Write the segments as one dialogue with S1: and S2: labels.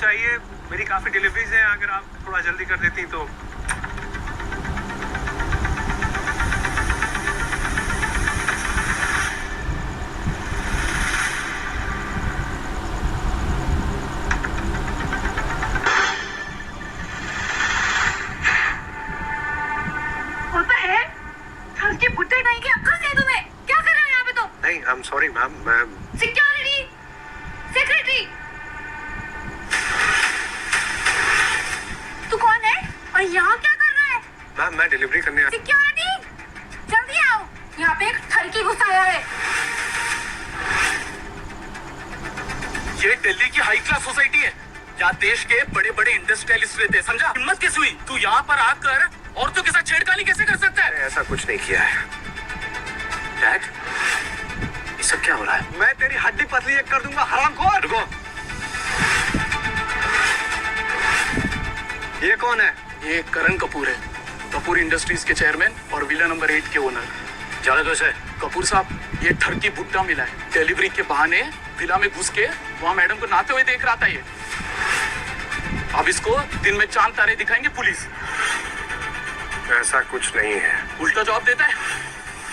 S1: चाहिए? मेरी काफी डिलीवरीज हैं, अगर आप थोड़ा जल्दी कर देती तो।
S2: I'm sorry, ma'am.
S3: Security! Secretary! तू कौन है और यहाँ क्या कर रहा है?
S2: मैम मैं डिलीवरी करने आया।
S3: Security! जल्दी आओ, यहाँ पे एक ठरकी घुस आया है।
S4: ये दिल्ली की हाई क्लास सोसाइटी है, यहाँ देश के बड़े बड़े इंडस्ट्रियलिस्ट रहते हैं, समझा? हिम्मत कैसे हुई? तू यहाँ पर आकर औरतों के साथ छेड़खानी कैसे कर सकता है?
S2: ऐसा कुछ नहीं किया है।
S4: डैड, ये सब क्या हो रहा है?
S2: मैं तेरी हड्डी पतली एक कर दूंगा, हरामखोर। रुको। ये कौन है?
S4: ये करण कपूर है, कपूर इंडस्ट्रीज के चेयरमैन और विला नंबर 8 के ओनर।
S2: जाने दो इसे।
S4: कपूर साहब, ये ठरकी भुट्टा मिला है, डिलीवरी के बहाने विला में घुस के वहाँ मैडम को नहाते हुए देख रहा था ये। अब इसको दिन में चांद तारे दिखाएंगे पुलिस।
S2: ऐसा कुछ नहीं है।
S4: उल्टा जवाब देता है,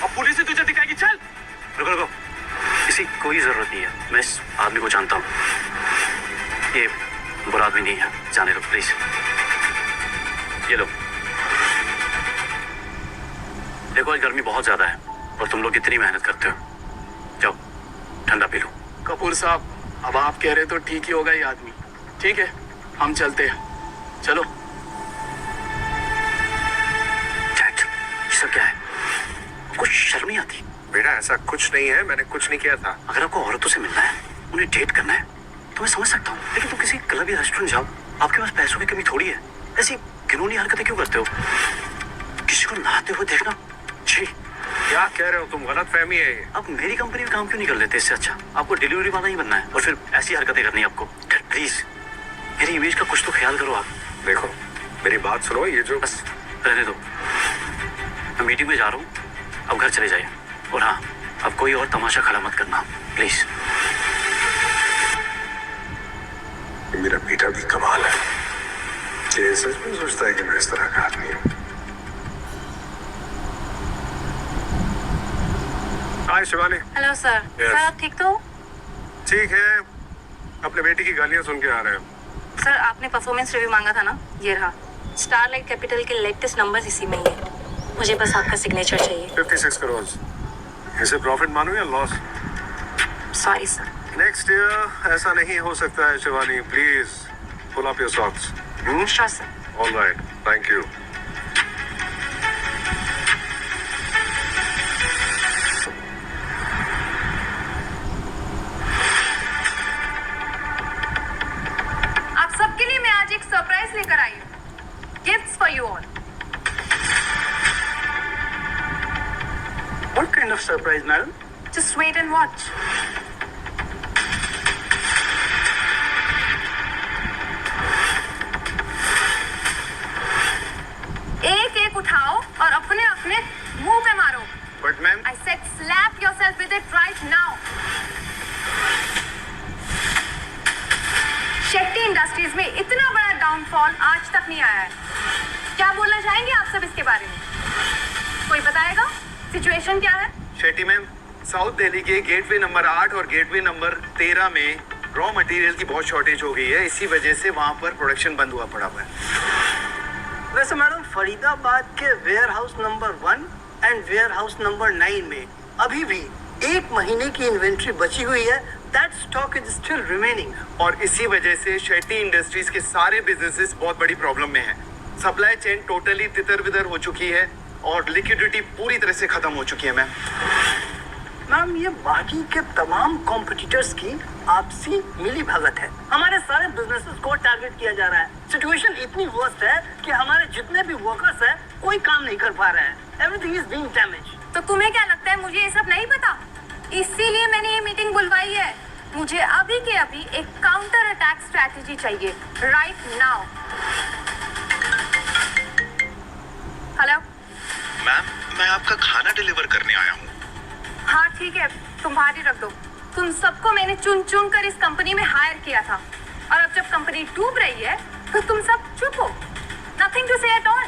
S4: अब पुलिस ही तुझे दिखाएगी। चल।
S2: रुको रुको,
S5: किसी कोई जरूरत नहीं है, मैं इस आदमी को जानता हूँ, ये बुरा आदमी नहीं है, जाने दो प्लीज। ये लो, देखो आज गर्मी बहुत ज्यादा है और तुम लोग कितनी मेहनत करते हो, जाओ ठंडा पी लो।
S4: कपूर साहब, अब आप कह रहे तो ठीक ही होगा ये आदमी। ठीक है, हम चलते हैं, चलो।
S5: डैड, ये सब क्या है? कुछ शर्म नहीं आती?
S2: बेटा ऐसा कुछ नहीं है, मैंने कुछ नहीं किया था।
S5: अगर आपको औरतों से मिलना है, उन्हें डेट करना है, तो मैं समझ सकता हूँ, लेकिन तुम किसी क्लब या रेस्टोरेंट जाओ, आपके पास पैसों की कमी थोड़ी है, ऐसी घिनौनी हरकतें क्यों करते हो? किसी को नहाते हुए देखना, जी।
S2: क्या कह रहे हो तुम? गलत फहमी है ये।
S5: आप मेरी कंपनी में काम क्यों नहीं कर लेते? इससे अच्छा आपको डिलीवरी वाला ही बनना है और फिर ऐसी हरकतें करनी है आपको। प्लीज मेरी इमेज का कुछ तो ख्याल करो आप।
S2: देखो मेरी बात सुनो, ये जो
S5: बस रहने दो, मैं मीटिंग में जा रहा हूँ, अब घर चले जाइए। और हाँ, अब कोई और तमाशा खड़ा मत करना प्लीज।
S2: मेरा बेटा भी कमाल है, ये सच में सोचता है कि मैं इस तरह का आदमी हूँ। Hi Shivani.
S3: Hello sir.
S2: Yes.
S3: Sir आप ठीक तो?
S2: ठीक है, अपने बेटी की गालियाँ सुन के आ रहे हैं।
S3: सर आपने परफॉर्मेंस रिव्यू मांगा था ना, ये रहा। स्टारलाइट कैपिटल के लेटेस्ट नंबर्स इसी में ही है, मुझे बस आपका सिग्नेचर चाहिए।
S2: 56 करोड़। इसे प्रॉफिट मानो या loss?
S3: Sorry sir.
S2: Next year ऐसा नहीं हो सकता है Shivani, please pull up your socks.
S3: Sure sir.
S2: All right, thank you.
S3: आप सबके लिए मैं आज एक सरप्राइज लेकर आई हूँ, gifts for you all.
S4: What kind of surprise, madam?
S3: Just wait and watch. एक एक उठाओ और अपने अपने मुंह पे मारो।
S4: But ma'am,
S3: I said slap yourself with it right now. Shetty industries में इतना बड़ा डाउनफॉल आज तक नहीं आया है। क्या बोलना चाहेंगे आप सब इसके बारे में? कोई बताएगा सिचुएशन क्या है?
S6: शेट्टी मैम, साउथ दिल्ली के गेटवे नंबर 8 और गेटवे नंबर 13 में रॉ मटेरियल की बहुत शॉर्टेज हो गई है, इसी वजह से वहाँ पर प्रोडक्शन बंद हुआ पड़ा हुआ है।
S7: वैसे मैडम फरीदाबाद के warehouse number 1 and warehouse number 9 में अभी भी 1 महीने की इन्वेंट्री बची हुई है, that stock is still remaining.
S6: और इसी वजह से शेट्टी इंडस्ट्रीज के सारे बिजनेसेस बहुत बड़ी प्रॉब्लम में हैं। सप्लाई चेन टोटली तितर बितर हो चुकी है और लिक्विडिटी पूरी तरह से खत्म हो चुकी है मैम।
S7: मैम ये बाकी के तमाम कॉम्पिटिटर्स की आपसी मिली भगत है, हमारे सारे बिजनेसेस को टारगेट किया जा रहा है। सिचुएशन इतनी वर्स्ट है कि हमारे जितने भी वर्कर्स हैं कोई काम नहीं कर पा रहे हैं, एवरीथिंग इज बीइंग डैमेज।
S3: तो तुम्हें क्या लगता है मुझे ये सब नहीं पता? इसीलिए मैंने ये मीटिंग बुलवाई है। मुझे अभी के अभी एक काउंटर अटैक स्ट्रैटेजी चाहिए राइट नाउ। हेलो
S8: मैम, मैं आपका खाना डिलीवर करने आया हूँ।
S3: हाँ ठीक है, तुम बाहर ही रख दो। तुम सबको मैंने चुन चुन कर इस कंपनी में हायर किया था और अब जब कंपनी डूब रही है तो तुम सब चुप हो, नथिंग टू से एट ऑल।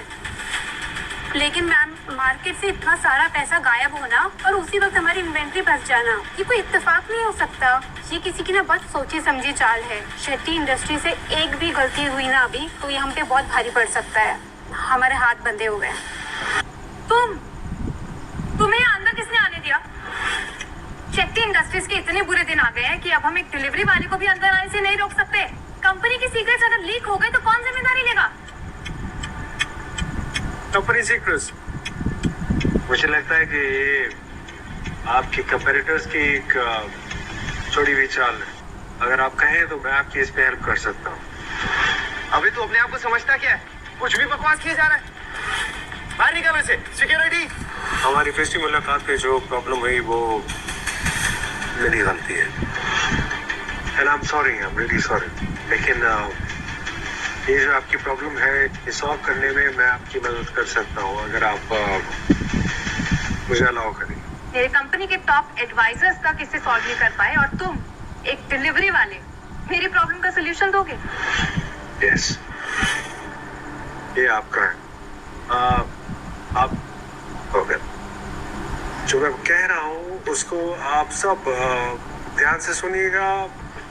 S3: लेकिन मैम, मार्केट से इतना सारा पैसा गायब होना और उसी वक्त हमारी इन्वेंट्री बच जाना, ये कोई इत्तेफाक नहीं हो सकता। ये किसी की ना बहुत सोची समझी चाल है। शेट्टी इंडस्ट्री से एक भी गलती हुई ना अभी तो ये हम पे बहुत भारी पड़ सकता है। हमारे हाथ बंधे हुए हैं। तुम्हें यहाँ अंदर किसने आने दिया? शेट्टी इंडस्ट्रीज के इतने बुरे दिन आ गए हैं कि अब हम एक डिलीवरी वाले को भी अंदर आने से नहीं रोक सकते। कंपनी की सीक्रेट्स अगर लीक हो गए तो कौन जिम्मेदारी लेगा?
S1: कंपनी सीक्रेट्स, मुझे लगता है कि ये आपके कंपेटिटर्स की एक छोड़ी हुई चाल है। अगर आप कहें तो मैं आपकी इस पे हेल्प कर सकता हूँ।
S6: अभी तू अपने आप को समझता क्या है? कुछ भी बकवास किए जा रहा है। बाहर निकल वैसे। सिक्योरिटी।
S2: हमारी पिछली मुलाकात में जो प्रॉब्लम हुई वो मेरी गलती है, and I am sorry, I am really sorry. लेकिन ये जो आपकी प्रॉब्लम है, ये सॉल्व करने में मैं आपकी मदद कर सकता हूँ अगर आप मुझे अलाउ करें।
S3: मेरे कंपनी के टॉप एडवाइजर्स तक इसे सॉल्व नहीं कर पाए और तुम एक डिलीवरी वाले मेरी प्रॉब्लम का सोल्यूशन दोगे?
S2: यस, ये आपका है। आप ओके, जो मैं कह रहा हूँ उसको आप सब ध्यान से सुनिएगा।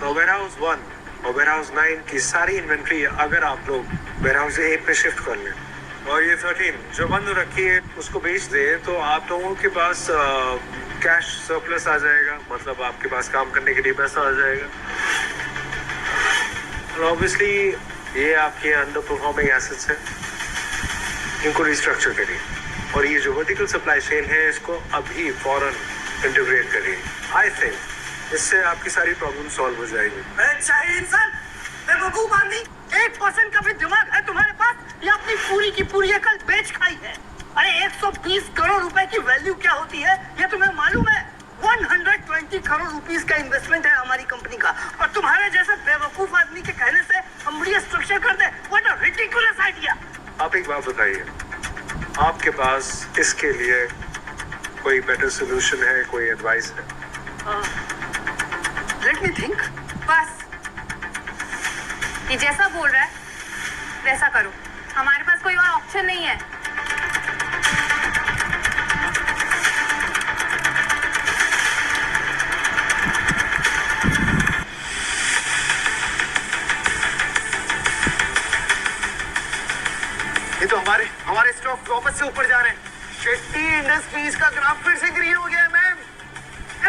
S2: वेयर हाउस 1 और वेयर हाउस 9 की सारी इन्वेंट्री अगर आप लोग वेयर हाउस 8 पे शिफ्ट कर लें और ये 13 जो बंद रखी है उसको बेच दे, तो आप लोगों के पास कैश सरप्लस आ जाएगा। मतलब आपके पास काम करने के लिए पैसा आ जाएगा। और ऑब्वियसली ये आपके अंडर परफॉर्मिंग एसेट्स हैं, इनको रिस्ट्रक्चर करिए और ये जो वर्टिकल सप्लाई चेन है इसको अभी फौरन इंटीग्रेट करिए। आई थिंक इससे आपकी सारी प्रॉब्लम सॉल्व हो जाएगी।
S7: इंसान 1% का भी दिमाग है तुम्हारे पास या अपनी पूरी की पूरी अकल बेच खाई है? अरे 120 करोड़ रुपए की वैल्यू क्या होती है ये तुम्हें मालूम है? 120 करोड़ रुपीस का इन्वेस्टमेंट है हमारी कंपनी का और तुम्हारे जैसे बेवकूफ आदमी के कहने से हम स्ट्रक्चर कर दे। What a ridiculous idea.
S2: आप एक बात बताइए, आपके पास इसके लिए कोई बेटर सोल्यूशन है, कोई एडवाइस है?
S7: Let me think.
S3: बस ये जैसा बोल रहा है वैसा करो, हमारे पास कोई और ऑप्शन नहीं है।
S6: ये तो हमारे स्टॉक वापस से ऊपर जा रहे हैं। शेट्टी इंडस्ट्रीज का ग्राफ फिर से ग्रीन हो गया है ma'am.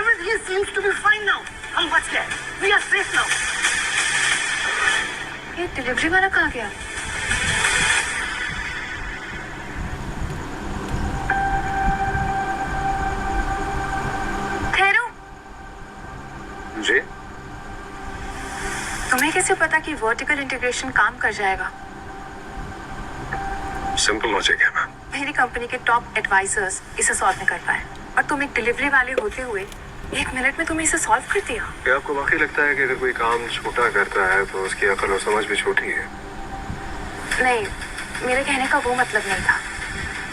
S7: Everything seems to be fine now. हम बच गए। We are safe now.
S3: ये डिलीवरी वाला कहाँ गया? ठहरो।
S2: जी?
S3: तुम्हें कैसे पता कि वर्टिकल इंटीग्रेशन काम कर जाएगा?
S2: सिंपल लॉजिक है मैम।
S3: मेरी कंपनी के टॉप एडवाइजर्स इसे सॉल्व नहीं कर पाए और तुम एक डिलीवरी वाले होते हुए 1 मिनट में तुमने इसे सॉल्व कर दिया।
S2: क्या आपको वाकई लगता है कि अगर कोई काम छोटा करता है तो उसकी अकल और समझ भी छोटी है?
S3: नहीं, मेरे कहने का वो मतलब नहीं था,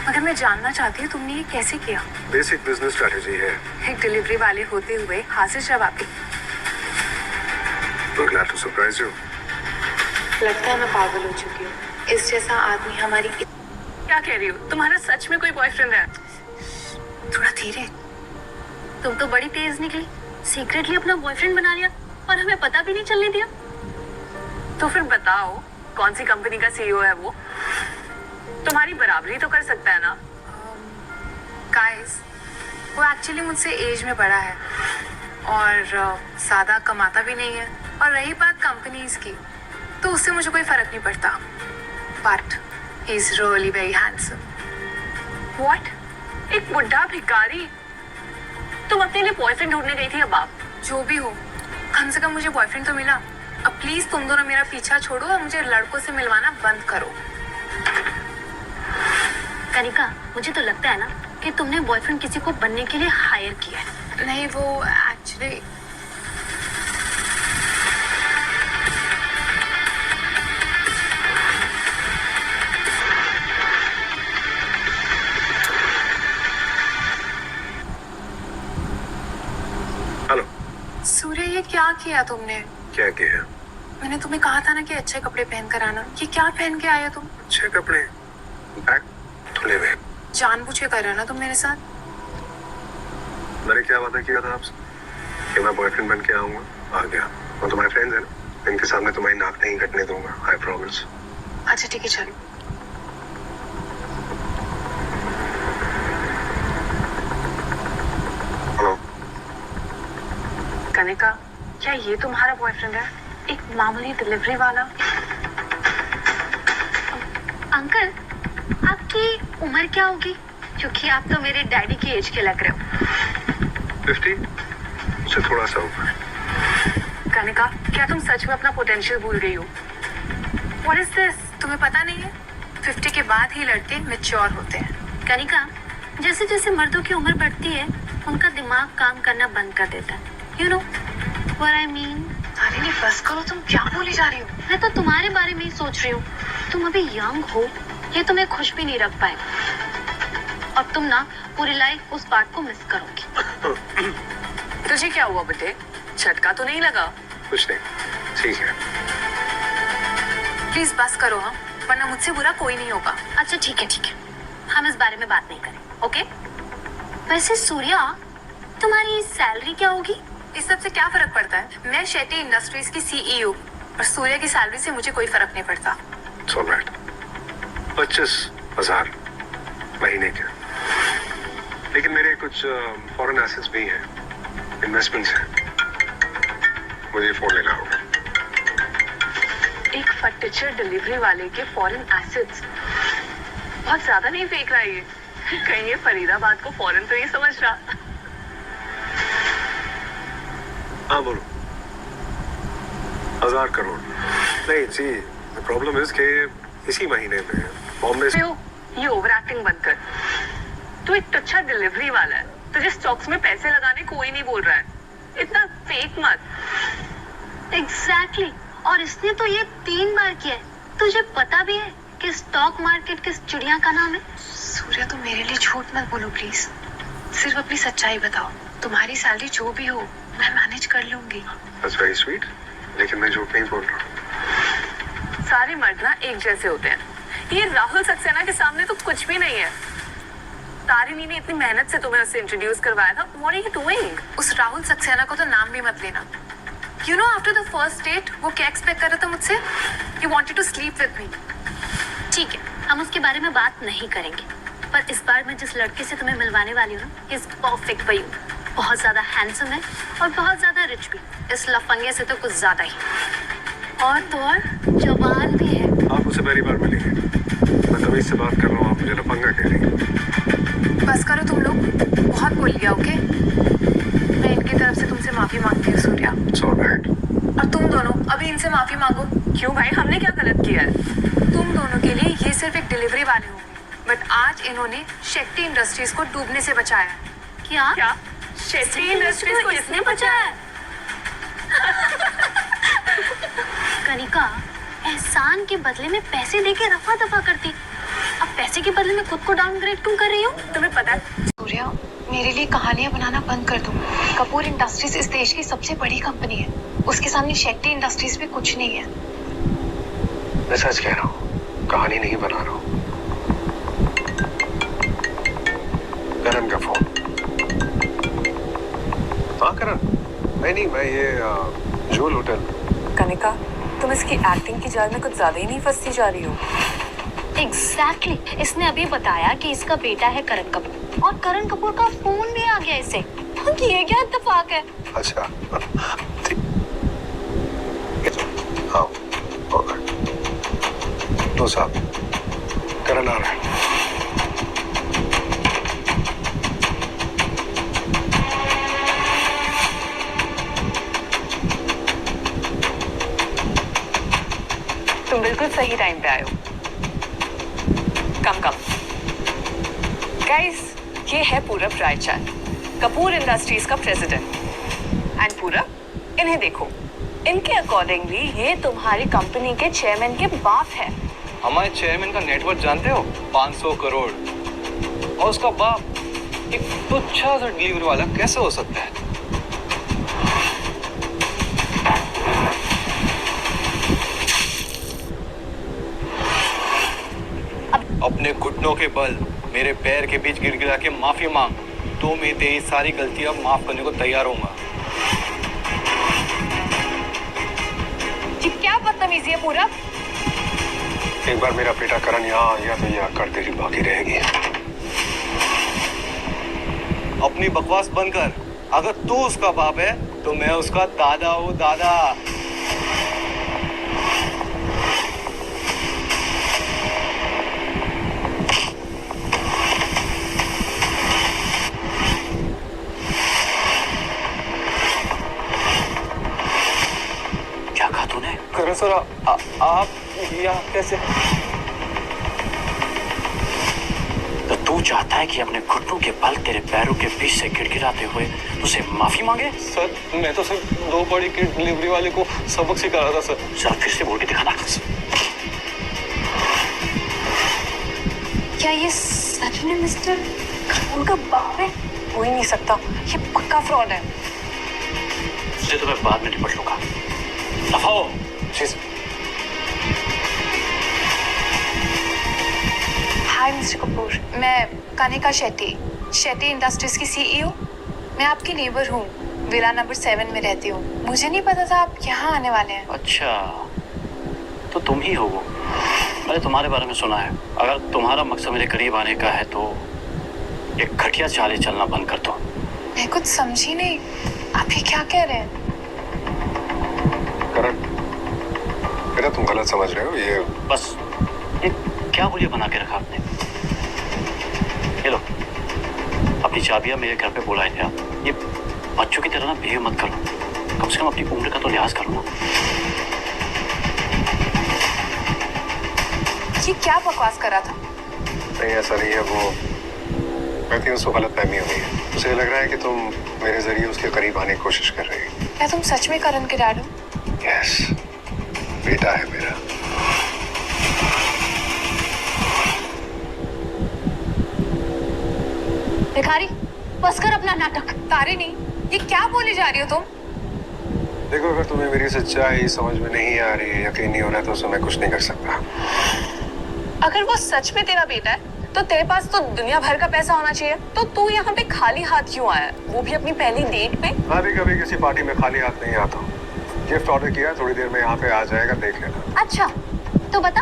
S3: मगर मैं जानना चाहती हूँ तुमने ये कैसे किया।
S2: बेसिक बिजनेस स्ट्रेटेजी है।
S3: एक डिलीवरी वाले होते हुए हाजिर जवाबी।
S2: We're glad to surprise you.
S3: लगता है मैं पागल हो चुकी हूँ। इस जैसा आदमी हमारी क्या कह रही हो? तुम्हारा सच में कोई बॉयफ्रेंड है? थोड़ा धीरे। तुम तो बड़ी तेज निकली, सीक्रेटली अपना बॉयफ्रेंड बना लिया और हमें पता भी नहीं चलने दिया। तो फिर बताओ कौन सी कंपनी का सीईओ है वो? तुम्हारी बराबरी तो कर सकता है ना? गाइस, वो एक्चुअली मुझसे एज में बड़ा है और ज्यादा कमाता भी नहीं है। और रही बात कंपनीज की, तो उससे मुझे कोई फर्क नहीं पड़ता। But he is really very handsome. What? एक बुढ़ा भिखारी? तुम अपने लिए बॉयफ्रेंड ढूंढने गई थी? अब आप जो भी हो, कम से कम मुझे बॉयफ्रेंड तो मिला। अब प्लीज तुम दोनों मेरा पीछा छोड़ो और मुझे लड़कों से मिलवाना बंद करो।
S9: कनिका, मुझे तो लगता है ना कि तुमने बॉयफ्रेंड किसी को बनने के लिए हायर किया है।
S3: नहीं, वो एक्चुअली
S2: हेलो।
S3: सूर्य, ये क्या किया तुमने?
S2: क्या किया?
S3: मैंने तुम्हें कहा था ना कि अच्छे कपड़े पहन कर आना। ये क्या पहन के आए हो तुम?
S2: अच्छे कपड़े बैग धुले हुए।
S3: जानबूझ के कर रहे हो ना तुम मेरे साथ?
S2: मैंने क्या वादा किया था आपसे कि मैं बॉयफ्रेंड बन के आऊंगा, आ गया। और तुम्हारे फ्रेंड्स हैं ना, इनके सामने तुम्हारी नाक नहीं कटने दूंगा, आई प्रॉमिस।
S3: अच्छा ठीक है चलो।
S2: हेलो
S3: कनिका, क्या ये तुम्हारा बॉयफ्रेंड है? एक मामूली डिलीवरी वाला?
S9: अंकल, आपकी उम्र क्या होगी? क्योंकि आप तो मेरे डैडी की एज के लग रहे हो।
S2: 50 से थोड़ा सा ऊपर।
S3: कनिका, क्या तुम सच में अपना पोटेंशियल भूल गई हो? What is this? तुम्हें पता नहीं है 50 के बाद ही लड़के मैच्योर होते हैं।
S9: कनिका, जैसे जैसे मर्दों की उम्र बढ़ती है उनका दिमाग काम करना बंद कर देता है। You know what I mean?
S3: अरे नहीं बस करो, तुम क्या बोली जा रही हो?
S9: मैं तो तुम्हारे बारे में ही सोच रही हूँ। तुम अभी यंग हो, ये तुम्हें खुश भी नहीं रख पाए और तुम ना पूरी लाइफ उस बात को मिस करोगी।
S3: तुझे क्या हुआ बेटे? झटका तो नहीं लगा?
S2: कुछ नहीं, ठीक है।
S3: प्लीज बस करो हाँ, वरना मुझसे बुरा कोई नहीं होगा।
S9: अच्छा ठीक है, हम इस बारे में बात नहीं करें, ओके? वैसे सूर्या, तुम्हारी सैलरी क्या होगी?
S3: इस सब से क्या फर्क पड़ता है? मैं शेट्टी इंडस्ट्रीज की CEO और सूर्य की सैलरी से मुझे कोई फर्क नहीं पड़ता।
S2: 25,000 महीने के। लेकिन मेरे कुछ फॉरेन एसेट्स भी हैं, इन्वेस्टमेंट्स हैं, मुझे फोन लेना होगा।
S3: एक फर्नीचर डिलीवरी वाले के फॉरेन एसेट्स बहुत ज्यादा नहीं फेंक रहा है ये? कहीं ये फरीदाबाद को फॉरेन तो नहीं समझ रहा?
S2: हाँ बोलो। 1,000 करोड़ नहीं जी, प्रॉब्लम इज कि इसी महीने में बॉम्बे से
S3: ये ओवर एक्टिंग बंद कर। तू एक टुच्चा डिलीवरी वाला है, तुझे स्टॉक्स में पैसे लगाने कोई नहीं बोल रहा है। इतना फेक मत।
S9: एग्जैक्टली, और इसने तो ये 3 बार किया है। तुझे पता भी है कि स्टॉक मार्केट किस चिड़िया का नाम है?
S3: सूर्या तुम मेरे लिए झूठ मत बोलो प्लीज, सिर्फ अपनी सच्चाई बताओ। तुम्हारी सैलरी जो भी हो मैं मैनेज कर लूंगी।
S2: That's very sweet, लेकिन मैं झूठ नहीं बोल रहा।
S3: सारे मर्द ना एक जैसे होते हैं। ये राहुल सक्सेना के सामने तो कुछ भी नहीं है। तारिणी ने इतनी मेहनत से तुम्हें उससे इंट्रोड्यूस करवाया था। What are you doing? उस राहुल सक्सेना को तो नाम भी मत लेना। You know after the first date वो क्या एक्सपेक्ट कर रहा था मुझसे? He wanted to sleep with me.
S9: ठीक है, हम उसके बारे में बात नहीं करेंगे, पर इस बार मैं जिस लड़के से तुम्हें मिलवाने वाली हूँ ना, इज परफेक्ट फॉर यू। बहुत ज्यादा हैंडसम है और बहुत ज्यादा रिच भी, इस लफंगे से तो कुछ ज्यादा ही। और तो और जवान भी है।
S2: आप मुझसे पहली बार मिलेंगे, मैं तभी से बात कर रहा हूँ, आप मुझे लफंगा कह रही हैं।
S3: बस करो तुम लोग, बहुत बोल लिया ओके? मैं इनकी तरफ से तुमसे माफी मांगती हूँ सूर्या।
S2: It's all right.
S3: और तुम दोनों अभी इनसे माफी मांगो। क्यों भाई, हमने क्या गलत किया है? तुम दोनों के लिए ये सिर्फ एक डिलीवरी वाले होंगे, बट आज इन्होंने शेट्टी इंडस्ट्रीज को डूबने से बचाया।
S9: क्या?
S3: शेट्टी इंडस्ट्रीज को इसने बचाया?
S9: कनिका, एहसान के बदले में पैसे देके रफा दफा करती, अब पैसे के बदले में खुद को डाउनग्रेड क्यों कर रही हो?
S3: तुम्हें पता है सूर्या, मेरे लिए कहानियां बनाना बंद कर दो। कपूर इंडस्ट्रीज इस देश की सबसे बड़ी कंपनी है, उसके सामने शेट्टी इंडस्ट्रीज भी कुछ नहीं है।
S2: मैं सच कह रहा हूँ, कहानी नहीं बना रहा हूँ। करण का फोन। हाँ करण, नहीं मैं ये जूल होटल।
S3: कनिका, तुम इसकी एक्टिंग की जाल में कुछ ज्यादा ही नहीं फंसती जा रही हो?
S9: एग्जैक्टली, इसने अभी बताया कि इसका बेटा है करण कपूर, और करण कपूर का फोन भी आ गया इसे। ये क्या इत्तेफाक है?
S2: अच्छा हाँ, ओके। तो साहब, करण आ रहा है।
S3: तुम बिल्कुल सही टाइम पे आए हो। कम गाइस, ये है पूरब रायचंद, कपूर इंडस्ट्रीज का प्रेसिडेंट। एंड पूरब, इन्हें देखो, इनके अकॉर्डिंगली ये तुम्हारी कंपनी के चेयरमैन के बाप है।
S10: हमारे चेयरमैन का नेटवर्थ जानते हो? 500 करोड़। और उसका बाप एक तुच्छा सा डिलीवरी वाला कैसे हो सकता है? घुटनों के बल मेरे पैर के बीच गिड़गिड़ा के माफी मांग, तो मैं तेरी सारी गलतियां माफ करने को तैयार होऊंगा।
S3: ये क्या बदतमीजी है पूरा?
S2: एक बार मेरा बेटा करण यहाँ आ गया तो यह आकर तेरी बाकी रहेगी।
S10: अपनी बकवास बंद कर। अगर तू उसका बाप है तो मैं उसका दादा हूँ, दादा।
S5: क्या कहा तूने?
S10: करण सर, आप यहाँ कैसे?
S5: तो तू चाहता है कि अपने घुटनों के बल तेरे पैरों के बीच से गिड़गिड़ाते हुए तुझसे माफी मांगे?
S10: सर, मैं तो सिर्फ 2 बड़ी की डिलीवरी वाले को सबक सिखा रहा था सर।
S5: सर फिर से बोल के दिखाना।
S3: क्या ये सच में मिस्टर करण का बाप है? हो ही नहीं सकता, ये पक्का फ्रॉड है।
S5: तुझे तो मैं बाद में निपट लूंगा। दफाओ।
S3: हाय मिस्टर कपूर, मैं कनिका शेट्टी इंडस्ट्रीज की सीईओ। मैं आपकी नेबर हूँ, विला नंबर 7 में रहती हूँ। मुझे नहीं पता था आप यहाँ आने वाले हैं।
S5: अच्छा, तो तुम ही हो वो। मैंने तुम्हारे बारे में सुना है। अगर तुम्हारा मकसद मेरे करीब आने का है तो एक घटिया चालें चलना बंद कर दो।
S3: मैं कुछ समझी नहीं, आप ये क्या कह रहे हैं?
S2: करण, बेटा तुम गलत समझ रहे हो। ये
S5: बस ये क्या बोलिए बना के रखा आपने? ये लो, अपनी चाबियां मेरे घर पे बुलाए थे आप। ये बच्चों की तरह ना बिहेव मत करो। कम से कम अपनी उम्र का तो लिहाज करो ना।
S3: ये क्या बकवास कर रहा था?
S2: नहीं ऐसा नहीं है, वो मैं थी उसको गलत फहमी हुई है। उसे लग रहा है कि तुम मेरे जरिए उसके करीब आने की कोशिश कर रही हो।
S3: क्या तुम सच में करण के डैड हो?
S2: यस, बेटा है मेरा।
S9: भिखारी, बस कर अपना नाटक।
S3: तारिणी, ये क्या बोले जा रही हो तुम?
S2: देखो, अगर तुम्हें मेरी सच्चाई समझ में नहीं आ रही है, यकीन नहीं हो रहा, तो उसमें मैं कुछ नहीं कर सकता।
S3: अगर वो सच में तेरा बेटा है तो तेरे पास तो दुनिया भर का पैसा होना चाहिए। तो तू यहाँ पे खाली हाथ क्यों आया, वो भी अपनी पहली डेट पे?
S2: मैं भी कभी किसी पार्टी में खाली हाथ नहीं आता हूँ। गिफ्ट ऑर्डर किया, थोड़ी देर में यहाँ पे आ जाएगा, देख लेना।
S9: अच्छा, तो बता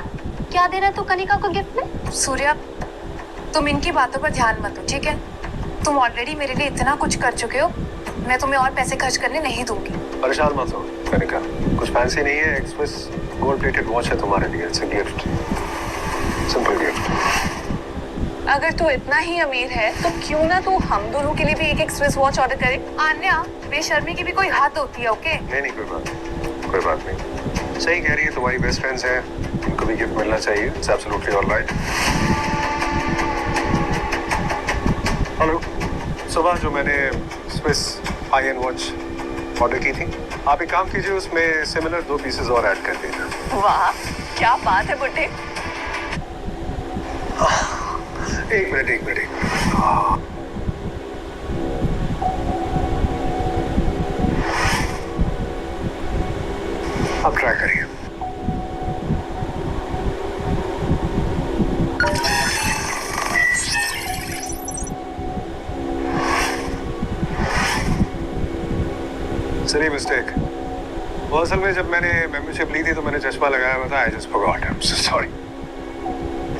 S9: क्या दे रहा है तू कनिका को गिफ्ट में?
S3: सूर्या, तुम इनकी बातों पर ध्यान मत दो, ठीक है? तुम ऑलरेडी मेरे लिए इतना कुछ कर चुके हो, मैं तुम्हें और पैसे खर्च करने नहीं दूंगी।
S2: परेशान मत हो कनिका, कुछ फैंसी नहीं है। एक्सप्रेस गोल्ड प्लेटेड वॉच है तुम्हारे लिए। It's a gift, simple gift.
S3: अगर तू इतना ही अमीर है तो क्यों ना तू हम दोनों के लिए भी एक स्विस वॉच ऑर्डर करे। आन्या, बेशर्मी की भी कोई हद होती है, ओके?
S2: नहीं, कोई बात नहीं। सही कह रही है, तुम्हारी बेस्ट फ्रेंड्स हैं, उनको भी गिफ्ट मिलना चाहिए। It's absolutely alright. हेलो, सुबह जो मैंने Swiss high and watch order की थी, आप एक काम कीजिए, उसमें सिमिलर 2 पीसेस और ऐड कर दीजिए।
S3: वाह, क्या बात है बुड्ढे।
S2: एक मिनट। अब ट्राई करिए। Sorry, mistake. वो असल में जब मैंने मेंबरशिप ली थी तो मैंने चश्मा लगाया हुआ था। I just forgot, I am so sorry.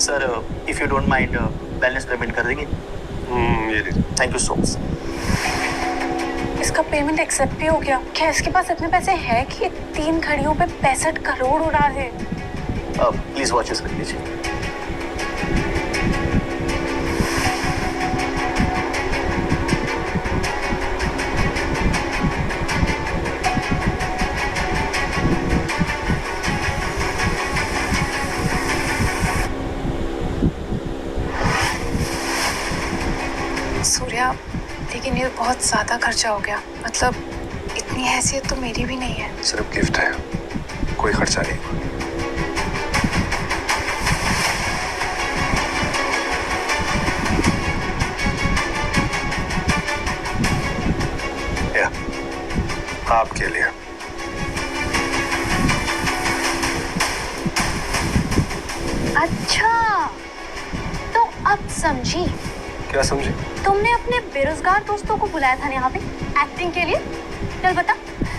S5: Sir, if you don't mind balance payment कर देंगे?
S2: ये लीजिए।
S5: Thank you so much.
S3: इसका पेमेंट एक्सेप्ट भी हो गया। क्या इसके पास इतने पैसे हैं कि 3 घड़ियों पे 65 करोड़ उड़ा है?
S5: प्लीज वॉचेस रख लीजिए।
S3: सूर्या, लेकिन ये बहुत ज्यादा खर्चा हो गया। मतलब इतनी हैसियत तो मेरी भी नहीं है।
S2: सिर्फ गिफ्ट है, कोई खर्चा नहीं। या, आपके लिए।
S9: अच्छा, अब समझी।
S10: क्या समझे?
S9: तुमने अपने बेरोजगार दोस्तों को बुलाया था यहाँ पे एक्टिंग के लिए। चल बता,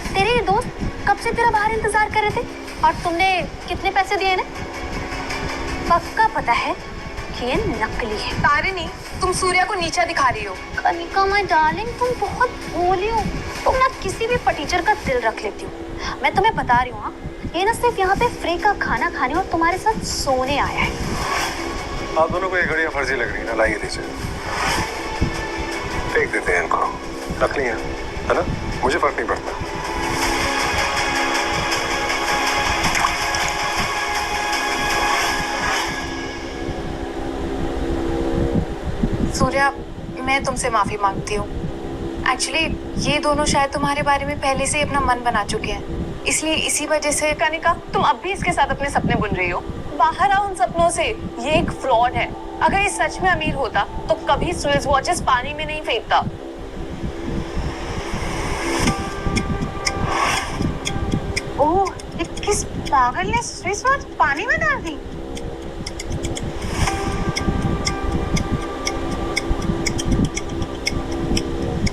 S9: तेरे ये दोस्त कब से तेरा बाहर इंतजार कर रहे थे और तुमने कितने पैसे दिए इन्हें? पक्का पता है कि ये नकली है।
S3: तारिणी, तुम सूर्या को नीचा दिखा रही हो।
S9: कनिका माय डार्लिंग, तुम बहुत भोली हो। तुम ना किसी भी फटीचर का दिल रख लेती हो। मैं तुम्हें बता रही हूँ, हाँ, ये ना सिर्फ यहाँ पे फ्री का खाना खाने और तुम्हारे साथ सोने आया है।
S2: आप दोनों को ये घड़ियां फर्जी लग रही है ना, लाइए दीजिए, फेंक देते हैं इनको, नकली है ना, मुझे फर्क नहीं पड़ता।
S3: सूर्या, मैं तुमसे माफी मांगती हूँ। एक्चुअली ये दोनों शायद तुम्हारे बारे में पहले से ही अपना मन बना चुके हैं, इसलिए इसी वजह से। कनिका, तुम अब भी इसके साथ अपने सपने बुन रही हो। बाहर आओ उन सपनों से, ये एक फ्रॉड है। अगर ये सच में अमीर होता तो कभी स्विस वॉचेस पानी में नहीं फेंकता। ओह, ये किस पागल ने स्विस वॉच पानी में डाल दी?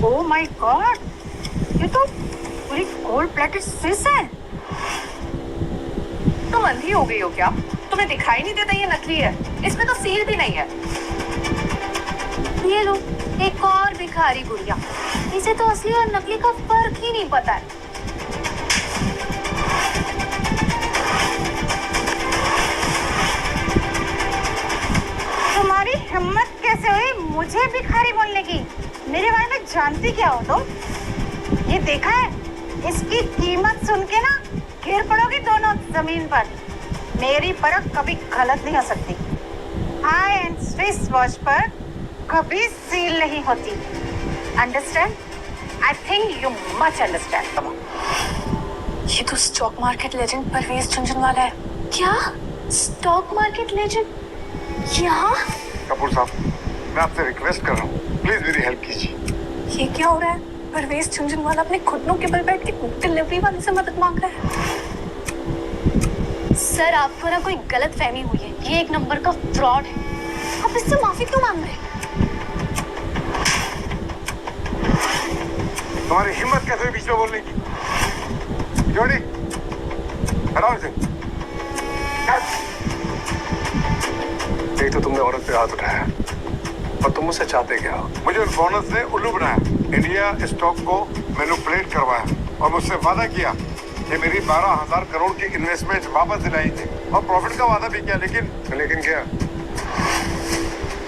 S3: ओह माय गॉड, ये तो पूरी गोल्ड प्लेटेड स्विस है। तुम अंधी हो गई हो क्या? तुम्हें दिखाई नहीं देता ये नकली है? इसमें तो सील भी नहीं है। ये लो, एक और भिखारी गुड़िया। इसे तो असली और नकली का फर्क ही नहीं पता है। तुम्हारी हिम्मत कैसे हुई मुझे भिखारी बोलने की? मेरे बारे में जानती क्या हो तुम? ये देखा है, इसकी कीमत सुन के ना गिर पड़ोगी दोनों जमीन पर। मेरी परख कभी गलत नहीं हो सकती। हाई एंड स्विस वॉच पर कभी सील नहीं होती। Understand? I think you much understand. ये तो stock market legend Parvez Jhunjhunwala है। क्या? स्टॉक मार्केट लेजेंड यहाँ?
S2: कपूर साहब, मैं आपसे रिक्वेस्ट कर रहा हूँ, प्लीज मेरी हेल्प कीजिए।
S3: ये क्या हो रहा है? परवेज झुंझुनवाला अपने घुटनों के बल बैठ के डिलीवरी वाले से मदद मांग रहा है।
S9: सर, आपको ना कोई गलत फहमी हुई है। ये एक नंबर का फ्रॉड है। आप इससे माफी क्यों मांग रहे हैं?
S2: तुम्हारी हिम्मत कैसे हुई बीच में बोलने की? जोड़ी, हटाओ इसे। एक तो तुमने औरत पे हाथ उठाया और तुम मुझसे चाहते क्या हो? मुझे उन बोनस ने उल्लू बनाया, इंडिया स्टॉक को मैनिपुलेट करवाया और मुझसे वादा किया कि मेरी 12,000 करोड़ की इन्वेस्टमेंट वापस दिलाएंगे और प्रॉफिट का वादा भी किया। लेकिन क्या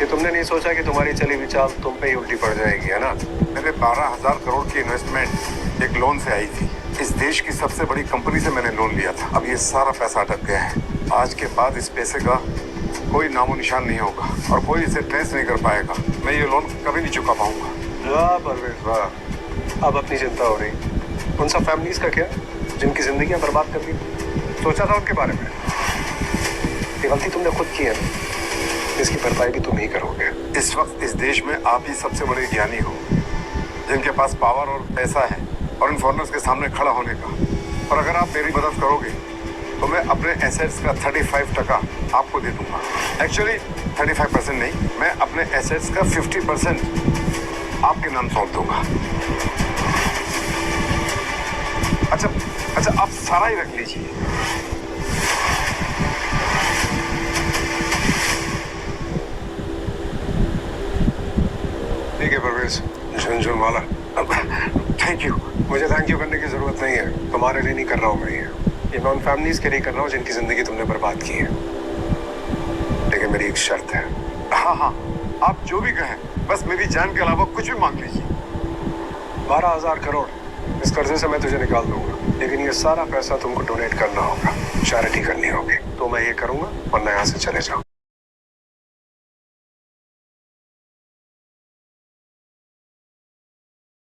S2: ये तुमने नहीं सोचा कि तुम्हारी चली हुई चाल तुम पे ही उल्टी पड़ जाएगी, है ना? मेरे 12,000 करोड़ की इन्वेस्टमेंट एक लोन से आई थी। इस देश की सबसे बड़ी कंपनी से मैंने लोन लिया था। अब ये सारा पैसा अटक गया है। आज के बाद इस पैसे का कोई नामो निशान नहीं होगा और कोई इसे ट्रेस नहीं कर पाएगा। मैं ये लोन कभी नहीं चुका पाऊंगा। वाह परवेज वाह, अब अपनी चिंता हो रही। उन सब फैमिलीज का क्या जिनकी जिंदगियां बर्बाद कर दी? सोचा था उनके बारे में? ये गलती तुमने खुद की है, इसकी भरपाई भी तुम ही करोगे। इस वक्त इस देश में आप ही सबसे बड़े ज्ञानी हो, जिनके पास पावर और पैसा है और इन फॉरेनर्स के सामने खड़ा होने का। और अगर आप मेरी मदद करोगे तो मैं अपने एसेट्स का 35% आपको दे दूंगा। एक्चुअली 35% नहीं, मैं अपने एसेट्स का 50% आपके नाम सौंप दूंगा। अच्छा, आप सारा ही रख लीजिए। ठीक है परवेज झुंझुनवाला, थैंक यू। मुझे थैंक यू करने की जरूरत नहीं है, तुम्हारे लिए नहीं कर रहा हूँ मैं ये मैं उन फैमिलीज के लिए कर रहा हूँ जिनकी जिंदगी तुमने बर्बाद की है। लेकिन मेरी एक शर्त है। हाँ, आप जो भी कहें, बस मेरी जान के अलावा कुछ भी मांग लीजिए। 12,000 करोड़ इस कर्जे से मैं तुझे निकाल दूंगा, लेकिन ये सारा पैसा तुमको डोनेट करना होगा, चैरिटी करनी होगी। तो मैं ये करूंगा वरना यहाँ से चले जाओ।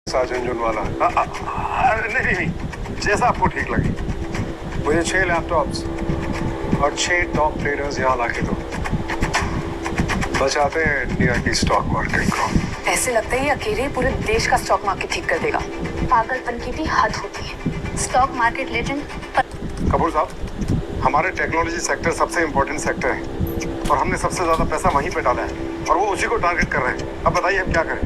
S2: झुंझुनवाला, नहीं, जैसा आपको ठीक लगे। मुझे 6 लैपटॉप्स और 6 टॉप ट्रेडर्स यहाँ लाके दो। बचाते हैं इंडिया की स्टॉक मार्केट को।
S3: ऐसे लगता है ये अकेले पूरे देश का स्टॉक मार्केट ठीक कर देगा।
S9: पागलपन की भी हद होती है। स्टॉक मार्केट लेजेंड
S2: कपूर साहब, हमारे टेक्नोलॉजी सेक्टर सबसे इम्पोर्टेंट सेक्टर है और हमने सबसे ज्यादा पैसा वहीं पे डाला है। और वो उसी को टारगेट कर रहे हैं। अब बताइए हम क्या करें?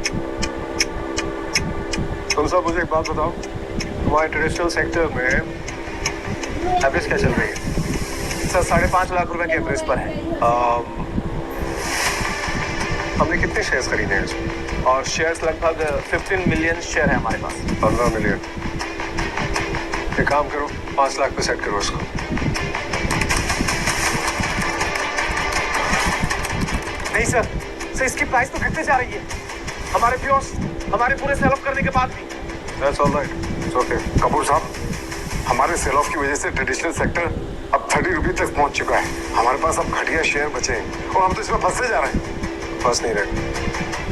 S2: तुम सब मुझे एक बात बताओ, तुम्हारे ट्रेडिशनल सेक्टर में एवरेज क्या चल रही है?
S10: सर 5.5 लाख रुपए के एवरेज पर है।
S2: हमने कितने शेयर्स खरीदे हैं इसमें?
S10: और शेयर्स लगभग 15 मिलियन शेयर है हमारे पास।
S2: 15 मिलियन। एक काम करो, 5 लाख पे सेट करो उसको।
S10: नहीं सर, इसकी प्राइस तो घटते जा रही है। हमारे व्यूअर्स हमारे पूरे सेल ऑफ करने के बाद भी।
S2: That's all right. It's okay.
S11: Kapoor साहब, हमारे सेल ऑफ की वजह से ट्रेडिशनल सेक्टर अब 30 रुपये तक पहुंच चुका है। हमारे पास अब घटिया शेयर बचे हैं और हम तो इसमें फंसते जा रहे हैं।
S2: फंस नहीं रहे,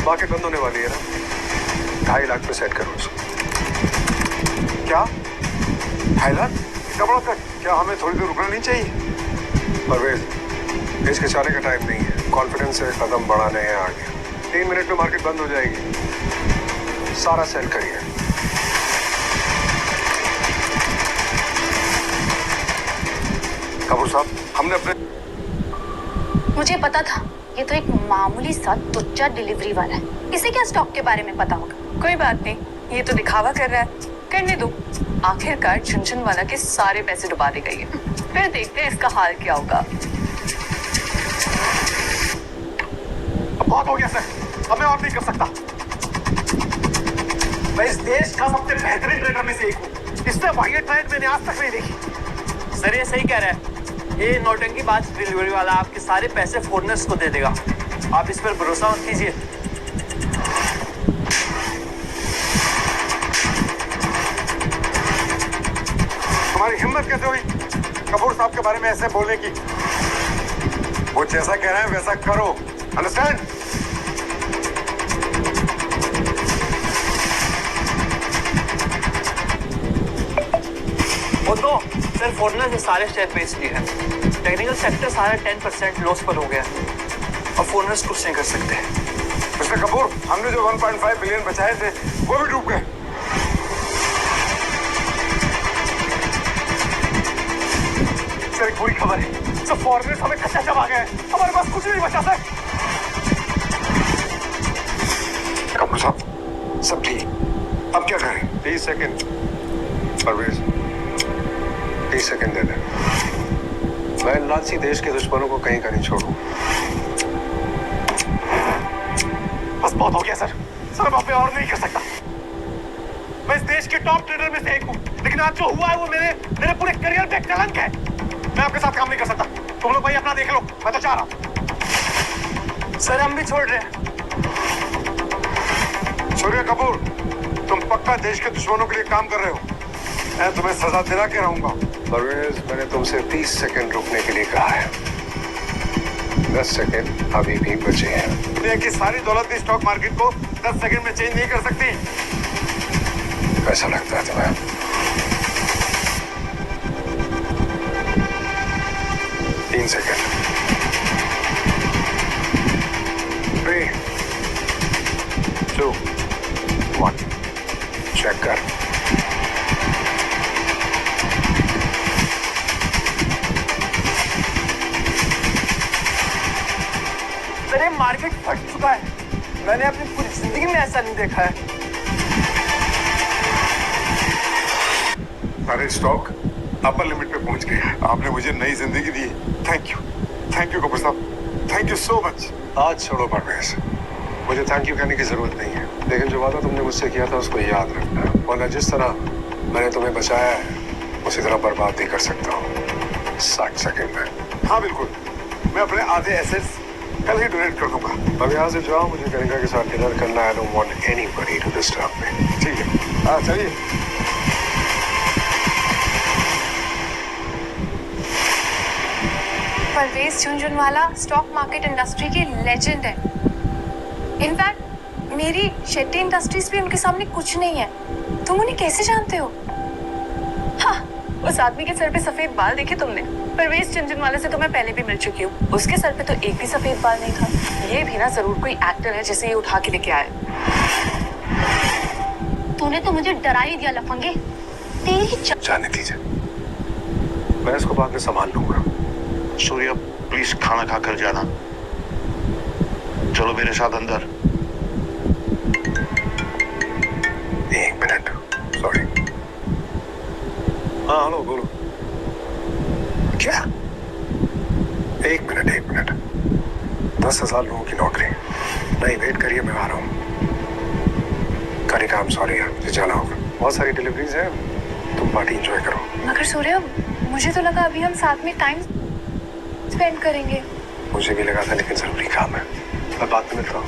S2: मार्केट बंद होने वाली है ना। 2.5 लाख पे सेट करो उसको।
S11: क्या 2.5 लाख? क्या बड़ा कर? क्या हमें थोड़ी देर रुकना नहीं चाहिए?
S2: परवेज, इसके चाले का टाइम नहीं है। कॉन्फिडेंस से कदम बढ़ाने हैं आगे। 3 मिनट में मार्केट बंद हो जाएगी। सारा सेल करिए।
S11: कपूर साहब, हमने अपने
S9: मुझे पता था ये तो एक मामूली सा तुच्चा डिलीवरी वाला है, इसे क्या स्टॉक के बारे में पता होगा।
S3: कोई बात नहीं, ये तो दिखावा कर रहा है, करने दो। आखिरकार झुनझुनवाला के सारे पैसे डुबा दी गई है, फिर देखते हैं इसका हाल क्या होगा।
S10: बहुत हो गया सर, अब मैं और नहीं कर सकता। मैं इस देश का सबसे बेहतरीन ट्रेडर में से एक हूँ। इससे बढ़िया ट्रेड मैंने आज तक नहीं देखी। सर ये सही कह रहा है, ये नौटंकी बाज डिलीवरी वाला आपके सारे पैसे फॉरेनर्स को दे देगा। आप इस पर भरोसा मत कीजिए।
S11: तुम्हारी हिम्मत कैसे हुई कपूर साहब के बारे में ऐसे बोलने की? वो जैसा कह रहे हैं वैसा करो, अंडरस्टैंड?
S10: वो तो सर फॉरेनर से सारे शेयर बेच दिए हैं। टेक्निकल सेक्टर सारा 10% लॉस पर हो गया और फॉरेनर्स कुछ नहीं कर सकते।
S11: मिस्टर कपूर, हमने जो 1.5 बिलियन बचाए थे वो भी डूब गए।
S10: सर एक बुरी खबर है, सब फॉरेनर्स हमें खच्चा चबा गए, हमारे पास कुछ नहीं बचा सर।
S11: कपूर साहब, सब ठीक, अब क्या करें?
S2: 30 सेकंड परवेज, 30 सेकंड दे दे। मैं लालची देश के दुश्मनों को कहीं का नहीं छोड़ू।
S10: बस बहुत हो गया सर, सर मैं और नहीं कर सकता। मैं इस देश के टॉप ट्रेडर में से एक हूँ, लेकिन आज जो हुआ है वो मेरे पूरे करियर पे कलंक है। मैं आपके साथ काम नहीं कर सकता। तुम लोग भाई अपना देख लो, मैं तो चाह रहा हूँ। सर हम भी छोड़ रहे हैं।
S11: सूर्य कपूर, तुम पक्का देश के दुश्मनों के लिए काम कर रहे हो। मैं तुम्हें सजा दिला के रहूंगा।
S2: परवेज, मैंने तुमसे 30 सेकंड रुकने के लिए कहा है। 10 सेकंड अभी भी बचे हैं।
S11: दुनिया की सारी दौलत भी स्टॉक मार्केट को 10 सेकंड में चेंज नहीं कर सकती।
S2: कैसा लगता है तुम्हें? तीन सेकंड। 3, 2, 1, चेक कर।
S10: अरे मार्केट फट चुका है, मैंने अपनी पूरी जिंदगी में ऐसा नहीं देखा है।
S11: सारे स्टॉक अपर लिमिट पे पहुंच गए। आपने मुझे नई जिंदगी दी। थैंक यू कपूर साहब, थैंक यू सो मच।
S2: आज छोड़ो परवेज, मुझे थैंक यू कहने की जरूरत नहीं है, लेकिन जो वादा तुमने मुझसे किया था उसको याद रखना, वरना जिस तरह मैंने तुम्हें बचाया है उसी तरह बर्बाद भी कर सकता हूँ 60 सेकंड में।
S11: हाँ बिल्कुल, मैं अपने आधे एसेट्स कल ही डोनेट कर दूंगा।
S2: अब यहाँ से जाओ, मुझे कनिका के साथ डिनर करना है। I don't want anybody to disturb me।
S11: ठीक है, हाँ चलिए।
S3: Parvez Jhunjhunwala stock market industry की लेजेंड है। इनफैक्ट मेरी शेट्टी इंडस्ट्रीज भी उनके सामने कुछ नहीं है। तुम उन्हें कैसे जानते हो? हाँ, उस आदमी के सर पे सफेद बाल देखे तुमने? परवेज झुनझुनवाला से तो मैं पहले भी मिल चुकी हूँ, उसके सर पे तो एक भी सफेद बाल नहीं था। ये भी ना जरूर कोई एक्टर है जिसे ये उठा के लेके आए।
S9: तूने तो मुझे डरा ही दिया लफंगे। तेरी
S2: जाने दीजिए, मैं इसको बाद में संभाल लूंगा।
S8: सूर्य प्लीज खाना खाकर जाना। चलो मेरे साथ अंदर।
S11: एक मिनट, सॉरी। हाँ हेलो, बोलो। क्या? एक मिनट। 10,000 लोगों की नौकरी। नहीं, वेट करिए, मैं आ रहा हूँ। करिका, I'm sorry यार, मुझे जाना होगा। बहुत सारी डिलीवरीज हैं, तुम पार्टी एंजॉय करो।
S3: मगर सूर्य, मुझे तो लगा अभी हम साथ में टाइम स्पेंड करेंगे।
S11: मुझे भी लगा था, लेकिन जरूरी काम है। मैं बाद में मिलता हूँ।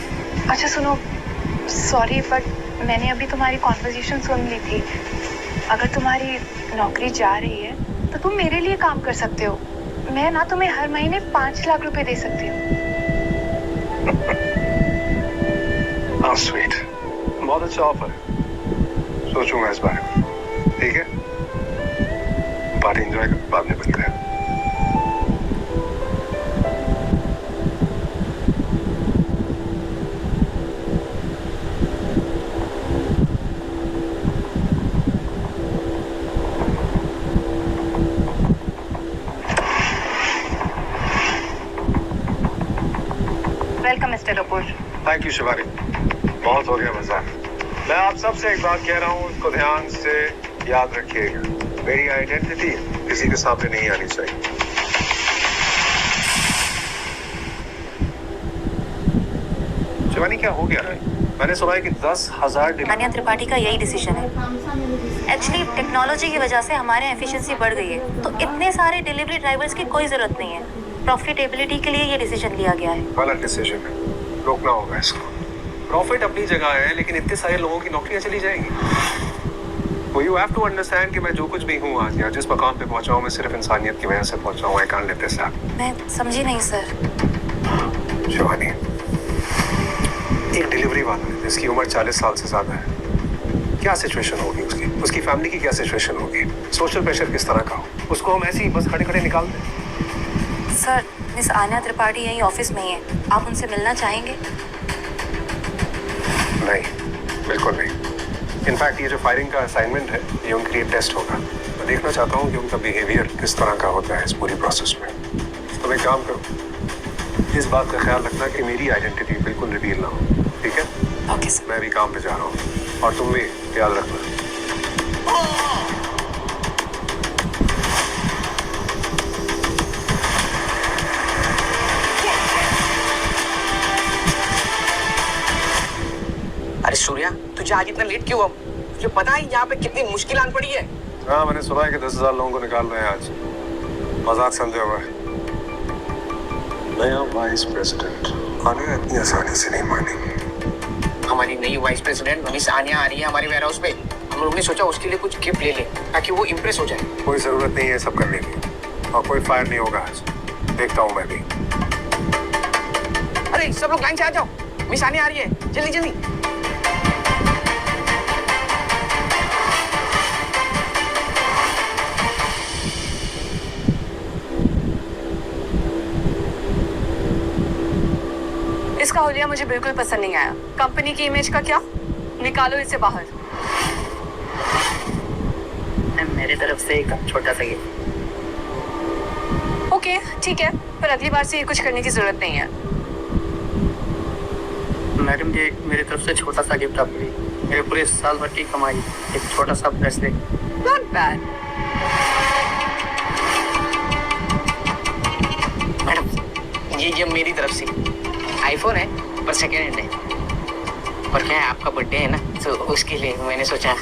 S3: अच्छा सुनो, सॉरी बट मैंने अभी तुम्हारी कॉन्वर्सेशन सुन ली थी। अगर तुम्हारी नौकरी जा रही है तो तुम मेरे लिए काम कर सकते हो। मैं ना तुम्हें हर महीने 5 लाख रुपए दे सकती हूँ।
S11: हाँ स्वीट, बहुत अच्छा ऑफर है। सोचूंगा इस बारे में। ठीक है, पार्टी एंजॉय कर, बाद में मिलते हैं।
S3: Welcome mister Kapoor.
S11: Thank you Shivani, बहुत हो गया मजाक। मैं आप सबसे एक बात कह रहा हूँ, उसको ध्यान से याद रखिएगा। मेरी आइडेंटिटी किसी के सामने नहीं आनी चाहिए। शिवानी क्या हो गया है? मैंने सुना है कि 10,000
S9: आन्या त्रिपाठी का यही डिसीजन है। एक्चुअली टेक्नोलॉजी की वजह से हमारे एफिशिएंसी बढ़ गई है, तो इतने सारे डिलीवरी ड्राइवर्स की कोई जरूरत नहीं है। प्रॉफिटेबिलिटी के लिए ये डिसीजन लिया गया है।
S11: गलत डिसीजन है, रोकना होगा इसको। प्रॉफिट अपनी जगह है, लेकिन इतने सारे लोगों की नौकरियां चली जाएंगी। वो यू हैव टू अंडरस्टैंड कि मैं जो कुछ भी हूँ आज या जिस मकाम पे पहुंचा हूँ, मैं सिर्फ इंसानियत की वजह से पहुंचा हूँ। I can't let this happen.
S9: मैं समझी नहीं सर।
S11: शिवानी, एक डिलीवरी वाला है जिसकी उम्र 40 साल से ज्यादा है, क्या सिचुएशन होगी उसकी फैमिली की क्या सिचुएशन होगी, सोशल प्रेशर किस तरह का हो, उसको हम ऐसे ही बस खड़े खड़े निकाल दें?
S9: सर, मिस आन्या त्रिपाठी यही ऑफिस में ही है, आप उनसे मिलना चाहेंगे?
S11: नहीं, बिल्कुल नहीं। इनफैक्ट ये जो फायरिंग का असाइनमेंट है, ये उनके लिए टेस्ट होगा। मैं देखना चाहता हूँ कि उनका बिहेवियर किस तरह का होता है इस पूरी प्रोसेस में। तो मैं काम करूँ, इस बात का ख्याल रखना कि मेरी आइडेंटिटी बिल्कुल रिवील ना हो, ठीक है?
S9: Okay sir.
S11: मैं भी काम पे जा रहा हूँ, और तुम भी ख्याल रखना।
S12: अरे सूर्या, तुझे आज इतना लेट क्यों? तुझे पता है यहाँ पे कितनी मुश्किल आन पड़ी है?
S11: हाँ, मैंने सुना है कि 10,000 लोगों को निकाल रहे हैं आज। मजाक समझे हुआ है। नया वाइस प्रेसिडेंट आने इतनी आसानी से नहीं मानेंगे।
S12: हमारी नई वाइस प्रेसिडेंट मिस आन्या आ रही है हमारे वेयरहाउस पे। हम लोगों ने सोचा उसके लिए कुछ गिफ्ट ले ले ताकि वो इम्प्रेस हो जाए।
S11: कोई जरूरत नहीं है सब करने की, और कोई फायर नहीं होगा आज। देखता हूँ मैं भी।
S12: अरे सब लोग लाइन से आ जाओ, मिस आन्या आ रही है, जल्दी जल्दी।
S3: इसका हुलिया मुझे बिल्कुल पसंद नहीं आया। कंपनी की इमेज का क्या? निकालो इसे बाहर।
S7: मेरी तरफ से एक छोटा सा गिफ्ट।
S3: ओके ठीक है, पर अगली बार से ये कुछ करने की जरूरत नहीं है।
S7: मैडम जी, मेरी तरफ से छोटा सा गिफ्ट आपके लिए। मेरे पूरे साल भर की कमाई, एक छोटा सा ब्रेसलेट।
S3: Not bad.
S12: मैडम, ये मेरी तरफ से आईफोन है, पर सेकेंड हैंड है। पर क्या है, आपका बर्थडे है ना, तो उसके लिए मैंने सोचा।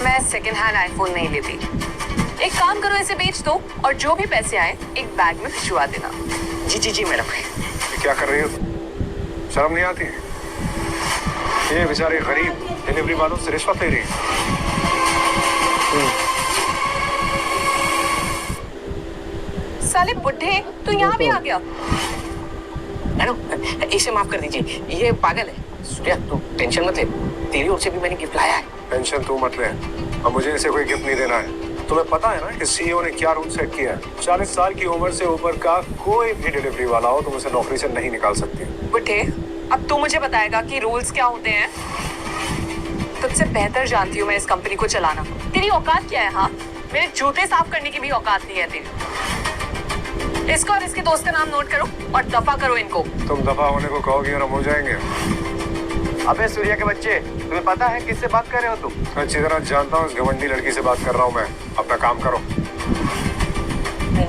S3: मैं सेकंड हैंड आईफोन नहीं लेती। एक काम करो, इसे बेच दो और जो भी पैसे आए एक बैग में भिजवा देना।
S12: जी जी जी मैडम।
S11: क्या कर रही हो? शर्म नहीं आती? ये बेचारे गरीब डिलीवरी वालों से रिश्वत ले रही है।
S3: साले बुड्ढे, तू यहाँ भी आ गया?
S12: मैडम, इसे माफ कर दीजिए, ये पागल है। सूर्या, तू टेंशन मत ले, तेरी ओर से भी मैंने गिफ्ट लाया है।
S11: टेंशन तू मत ले, अब मुझे इसे कोई गिफ्ट नहीं देना है। तुम्हें पता है ना कि सीईओ ने क्या रूल सेट किया है? 40 साल की उम्र से ऊपर का कोई भी डिलीवरी वाला हो, तुम उसे नौकरी से नहीं निकाल सकती।
S3: बुड्ढे, अब तू मुझे बताएगा कि रूल्स क्या होते हैं? तुझसे बेहतर जानती हूँ मैं इस कंपनी को चलाना। तेरी औकात क्या है? हाँ, मेरे जूते साफ करने की भी औकात नहीं है तेरी। इसको और इसके दोस्त का नाम नोट करो और दफा करो इनको।
S11: तुम दफा होने को कहोगी और हम हो जाएंगे।
S10: अबे सूर्या के बच्चे, तुम्हें पता है किससे बात कर रहे हो तुम?
S11: अच्छी तरह जानता हूँ, इस घमंडी लड़की से बात कर रहा हूँ मैं। अपना काम करो।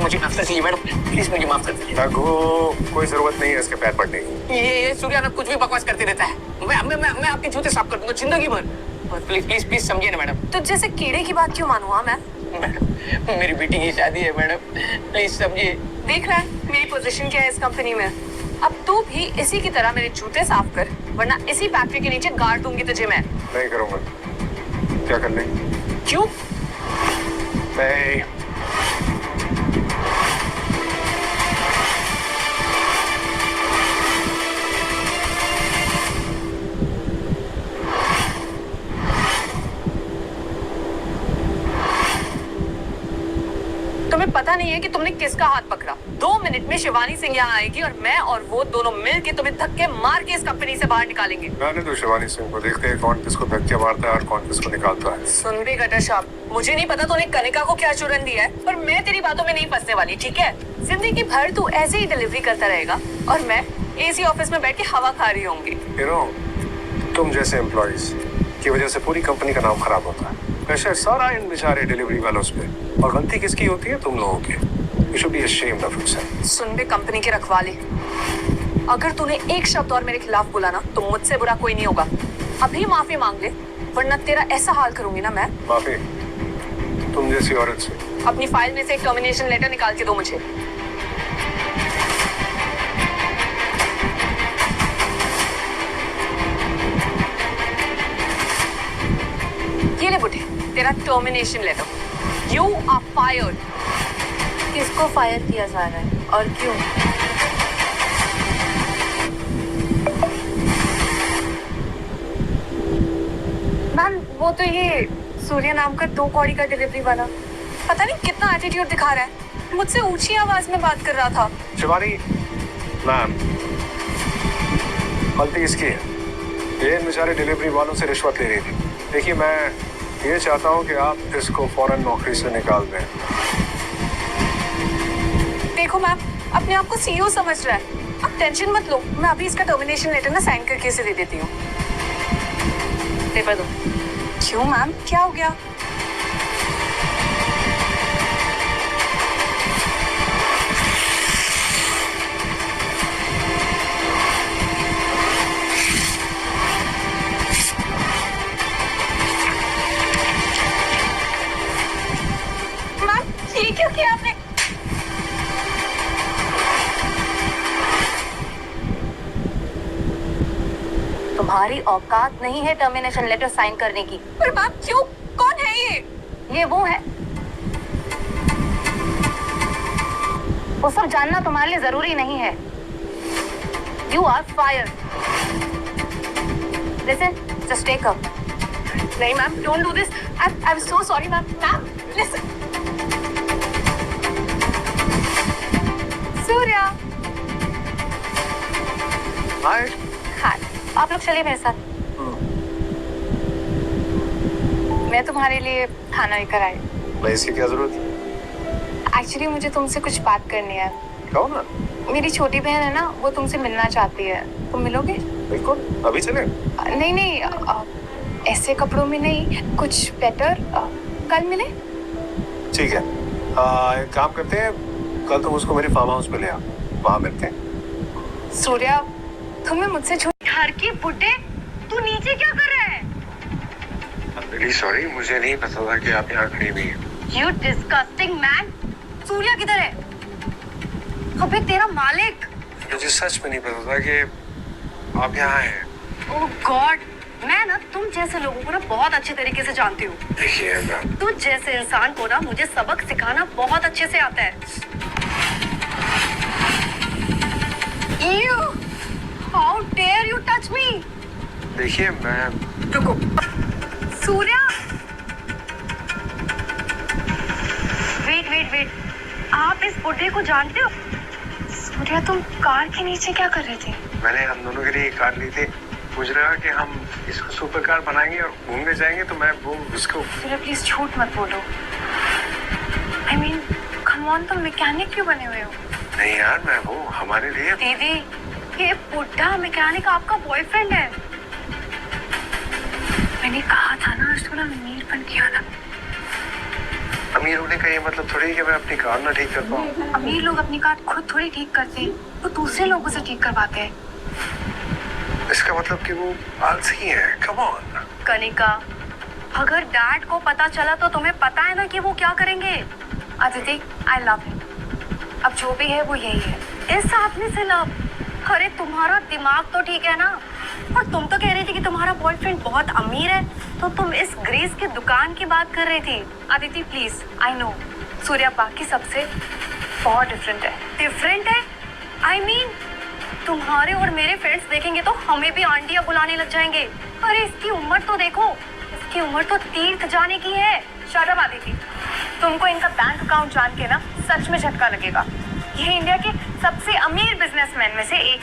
S12: मुझे माफ कर दीजिए मैडम, प्लीज मुझे माफ कर दीजिए।
S11: रघु, कोई जरूरत नहीं है इसके पैर पड़ने की।
S12: ये सूर्या ना कुछ भी बकवास करते रहता है। मैं आपके जूते साफ कर दूंगा जिंदगी भर। प्लीज प्लीज प्लीज समझिए ना मैडम।
S3: तो जैसे कीड़े की बात क्यों मानूं? हाँ
S12: मैडम, मेरी बेटी की शादी है मैडम, प्लीज समझिए।
S3: देख रहा है मेरी पोजीशन क्या है इस कंपनी में। अब तू भी इसी की तरह मेरे जूते साफ कर, वरना इसी फैक्ट्री के नीचे गाड़ दूंगी तुझे मैं।
S11: नहीं करूंगा। क्या कर ले?
S3: क्यों?
S11: नहीं।
S3: तुम्हें पता नहीं है कि तुमने किसका हाथ पकड़ा। 2 मिनट में शिवानी सिंह यहाँ आएगी और मैं और वो दोनों मिलके तुम्हें धक्के मार के इस कंपनी से बाहर निकालेंगे।
S11: मैंने तो शिवानी सिंह को देखते हैं कौन किसको धक्के मारता है और कौन किसको निकालता है।
S3: सुन भी गटर शॉप, मुझे नहीं पता तूने कनिका को क्या चुरन दिया है, पर मैं तेरी बातों में नहीं फंसने वाली, ठीक है? जिंदगी भर तू ऐसे ही डिलीवरी करता रहेगा और मैं एसी ऑफिस में बैठ के हवा खा रही होंगी।
S11: तुम जैसे एम्प्लॉइज की वजह से पूरी कंपनी का नाम खराब होता है। प्रेशर सारा इन बेचारे डिलीवरी वालों पे, और गलती किसकी होती है? तुम लोगों की। You should be ashamed of yourself.
S3: सुन बे कंपनी के रखवाले, अगर तूने एक शब्द और मेरे खिलाफ बोला ना तो मुझसे बुरा कोई नहीं होगा। अभी माफी मांग ले, वरना तेरा ऐसा हाल करूंगी ना मैं।
S11: माफी? तुम जैसी औरत से?
S3: अपनी फाइल में से एक टर्मिनेशन लेटर निकाल के दो मुझे। ये ले बुढ़े, तेरा termination letter. You are fired. किसको फायर किया जा रहा है और क्यों? मैम, वो तो ये सूर्य नाम का 2 कौड़ी का डिलीवरी वाला, पता नहीं कितना एटीट्यूड दिखा रहा है। मुझसे ऊंची आवाज में बात कर रहा था।
S11: शिवानी मैम, गलती किसकी है? ये बेचारे डिलीवरी वालों से रिश्वत ले रही थी। देखिए, मैं ये चाहता हूँ कि आप इसको फौरन नौकरी से निकाल दें।
S3: देखो मैम, अपने आप को सीईओ समझ रहा है। आप टेंशन मत लो, मैं अभी इसका टर्मिनेशन लेटर ना साइन करके इसे दे देती हूँ। पेपर दो। क्यों मैम, क्या हो गया? मैम, ये क्यों किया आपने? तुम्हारी औकात नहीं है टर्मिनेशन लेटर साइन करने की। पर मैम क्यों? कौन है ये? ये वो है। वो सब जानना तुम्हारे लिए जरूरी नहीं है। You are fire. Listen, just take up. नहीं ma'am, don't do this. I am so sorry ma'am. Ma'am listen. Surya.
S11: Hi.
S3: Hi, आप लोग चलिए मेरे साथ। मैं तुम्हारे लिए खाना लेकर आई।
S11: मैं इसकी क्या जरूरत है?
S3: एक्चुअली मुझे तुमसे कुछ बात करनी है।
S11: कहो ना।
S3: मेरी छोटी बहन है ना, वो तुमसे मिलना चाहती है। तुम मिलोगे?
S11: बिल्कुल, अभी चले?
S3: नहीं नहीं, ऐसे कपड़ों में नहीं, कुछ बेटर। कल मिले?
S11: ठीक है। एक काम करते हैं, कल तुम उसको मेरे फार्म हाउस पे ले आओ, वहाँ मिलते हैं।
S3: सूर्या, तुम्हें मुझसे
S9: घर की बुड्ढे, तू नीचे क्या कर रहा है?
S11: रियली सॉरी, मुझे नहीं पता था कि आप यहाँ खड़ी हुई हैं।
S9: You disgusting man! सूर्या किधर है? अबे तेरा मालिक!
S11: मुझे सच में नहीं पता था कि आप यहाँ हैं।
S9: Oh God! मैं ना तुम जैसे लोगों को ना बहुत अच्छे तरीके से जानती हूँ।
S11: देखिए,
S9: तुझ जैसे इंसान को ना मुझे सबक सिखाना बहुत अच्छे से आता है। Ew! How dare you touch me?
S11: देखिए, मैं
S9: रुको। सूर्या! वेट, आप इस बुड्ढे को जानते हो? सूर्या, तुम कार के नीचे क्या कर रहे थे?
S11: मैंने हम दोनों के लिए एक कार ली थी। मुझे लगा कि हम इसको सुपर कार बनाएंगे और घूमने जाएंगे, तो मैं वो उसको।
S3: सूर्या प्लीज झूठ मत बोलो। I mean, come on, तुम मैकेनिक क्यों बने हुए हो?
S11: नहीं यार, मैं हूँ हमारे लिए।
S3: दीदी, ये बुढ़ा मैकेनिक आपका बॉयफ्रेंड है। मैंने कहा था ना आज थोड़ा अमीर बन के आना।
S11: अमीर होने का ये मतलब थोड़ी कि मैं अपनी कार ना ठीक कर पाऊँ।
S3: अमीर लोग अपनी कार खुद थोड़ी ठीक करते हैं, वो दूसरे लोगों से ठीक करवाते हैं।
S11: इसका मतलब कि वो आलसी है। कम ऑन
S3: कनिका, अगर डैड को पता चला तो तुम्हें पता है ना कि वो क्या करेंगे। Aditi, I love him. अब जो भी है वो यही है। इस आदमी से लव। अरे तुम्हारा दिमाग तो ठीक है ना। और तुम तो कह रही थी कि तुम्हारा बॉयफ्रेंड बहुत अमीर है, तो तुम इस ग्रीस की दुकान की बात कर रही थी। Aditi please, I know Surya बाकी सबसे बहुत डिफरेंट है। डिफरेंट है? आई मीन तुम्हारे और मेरे फ्रेंड्स देखेंगे तो हमें भी आंटियां बुलाने लग जाएंगे। अरे इसकी उम्र तो देखो, इसकी उम्र तो तीर्थ जाने की है। शट अप अदिति, तुमको इनका बैंक अकाउंट जान के ना सच में झटका लगेगा। ये इंडिया के सबसे अमीर बिजनेसमैन में से एक